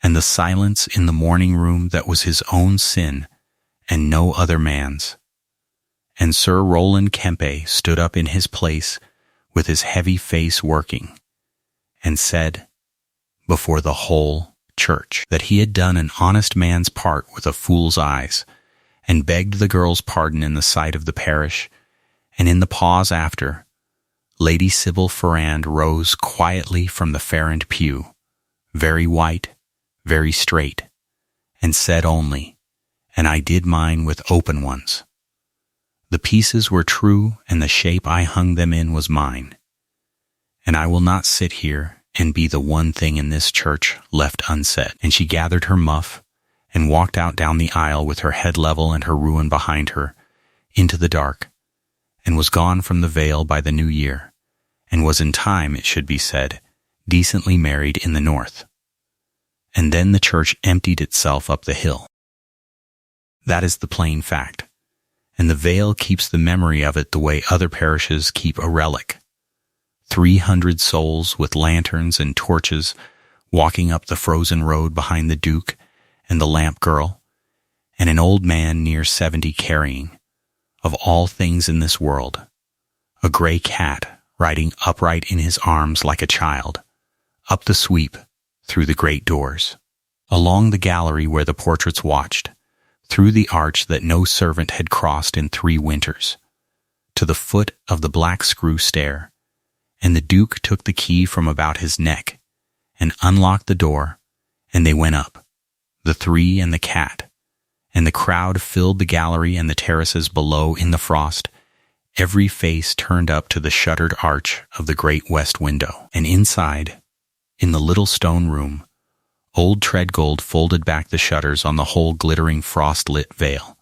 and the silence in the morning room that was his own sin and no other man's. And Sir Roland Kempe stood up in his place with his heavy face working, and said, before the whole church, that he had done an honest man's part with a fool's eyes, and begged the girl's pardon in the sight of the parish. And in the pause after, Lady Sybil Ferrand rose quietly from the Farrand pew, very white, very straight, and said only, And I did mine with open ones. The pieces were true, and the shape I hung them in was mine. And I will not sit here and be the one thing in this church left unsaid. And she gathered her muff and walked out down the aisle with her head level and her ruin behind her, into the dark, and was gone from the Vale by the new year, and was in time, it should be said, decently married in the north. And then the church emptied itself up the hill. That is the plain fact, and the Vale keeps the memory of it the way other parishes keep a relic. 300 souls with lanterns and torches walking up the frozen road behind the Duke and the lamp girl, and an old man near 70 carrying, of all things in this world, a gray cat riding upright in his arms like a child, up the sweep, through the great doors, along the gallery where the portraits watched, through the arch that no servant had crossed in 3 winters, to the foot of the black screw stair. And the Duke took the key from about his neck, and unlocked the door, and they went up, the 3 and the cat, and the crowd filled the gallery and the terraces below in the frost, every face turned up to the shuttered arch of the great west window. And inside, in the little stone room, old Treadgold folded back the shutters on the whole glittering frost-lit Vale,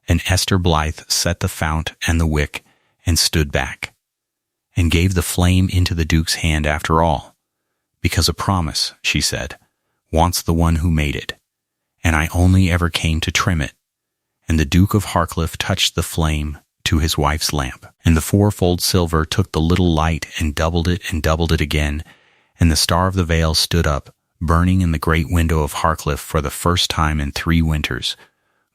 and Esther Blythe set the fount and the wick and stood back, and gave the flame into the Duke's hand after all, because a promise, she said, wants the one who made it, and I only ever came to trim it. And the Duke of Harcliffe touched the flame to his wife's lamp, and the fourfold silver took the little light and doubled it again, and the Star of the Vale stood up, burning in the great window of Harcliffe for the first time in 3 winters,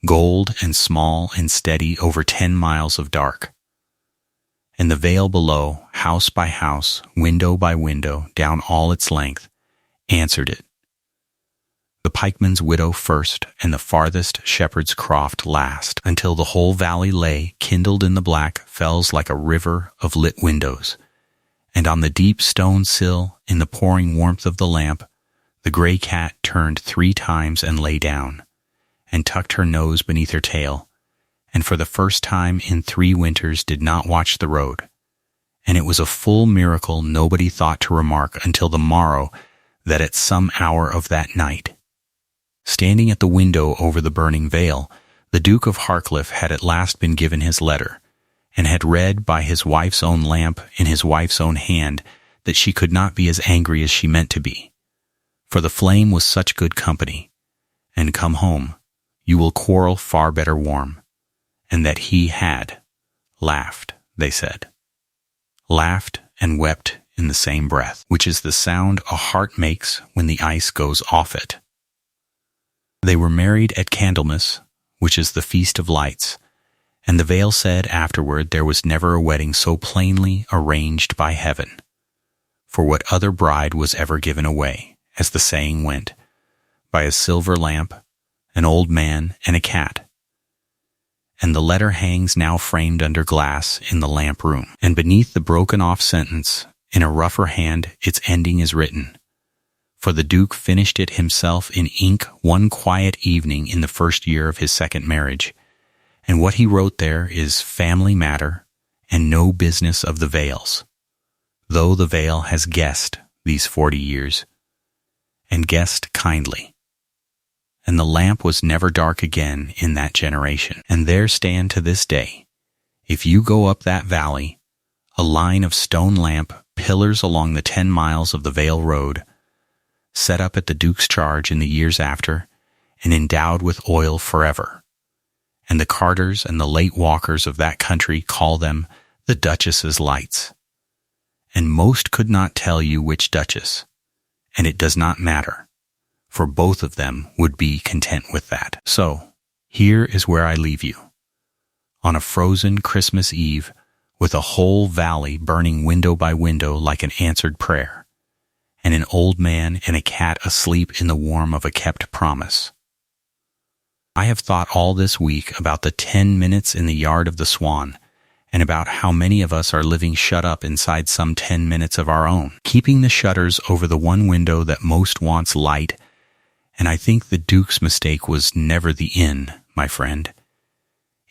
gold and small and steady over 10 miles of dark. And the Vale below, house by house, window by window, down all its length, answered it. The pikeman's widow first, and the farthest shepherd's croft last, until the whole valley lay, kindled in the black fells like a river of lit windows. And on the deep stone sill, in the pouring warmth of the lamp, the grey cat turned 3 times and lay down, and tucked her nose beneath her tail, and for the first time in 3 winters did not watch the road. And it was a full miracle nobody thought to remark until the morrow that at some hour of that night, standing at the window over the burning Vale, the Duke of Harcliffe had at last been given his letter, and had read by his wife's own lamp in his wife's own hand that she could not be as angry as she meant to be, for the flame was such good company, and come home, you will quarrel far better warm. And that he had laughed, they said, laughed and wept in the same breath, which is the sound a heart makes when the ice goes off it. They were married at Candlemas, which is the Feast of Lights, and the Vale said afterward there was never a wedding so plainly arranged by heaven. For what other bride was ever given away, as the saying went, by a silver lamp, an old man, and a cat? And the letter hangs now framed under glass in the lamp room, and beneath the broken-off sentence, in a rougher hand, its ending is written. For the Duke finished it himself in ink one quiet evening in the first year of his second marriage, and what he wrote there is family matter and no business of the Vale's, though the Vale has guessed these 40 years, and guessed kindly. and the lamp was never dark again in that generation. And there stand to this day, if you go up that valley, a line of stone lamp pillars along the 10 miles of the Vale Road, set up at the Duke's charge in the years after, and endowed with oil forever. And the carters and the late walkers of that country call them the Duchess's lights. And most could not tell you which Duchess, and it does not matter, for both of them would be content with that. So, here is where I leave you. On a frozen Christmas Eve, with a whole valley burning window by window like an answered prayer, and an old man and a cat asleep in the warmth of a kept promise. I have thought all this week about the 10 minutes in the yard of the Swan, and about how many of us are living shut up inside some 10 minutes of our own, keeping the shutters over the one window that most wants light. And I think the Duke's mistake was never the inn, my friend.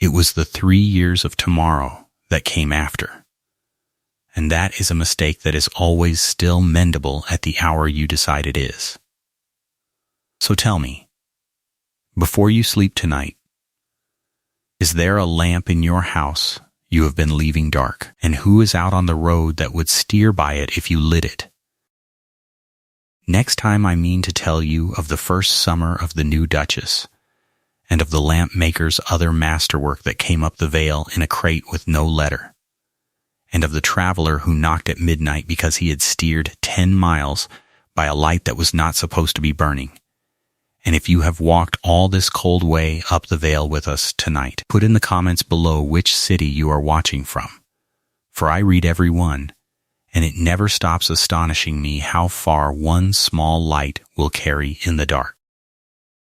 It was the 3 years of tomorrow that came after. And that is a mistake that is always still mendable at the hour you decide it is. So tell me, before you sleep tonight, is there a lamp in your house you have been leaving dark, and who is out on the road that would steer by it if you lit it? Next time I mean to tell you of the first summer of the new Duchess, and of the lamp maker's other masterwork that came up the Vale in a crate with no letter, and of the traveler who knocked at midnight because he had steered 10 miles by a light that was not supposed to be burning. And if you have walked all this cold way up the Vale with us tonight, put in the comments below which city you are watching from, for I read every one, and it never stops astonishing me how far one small light will carry in the dark.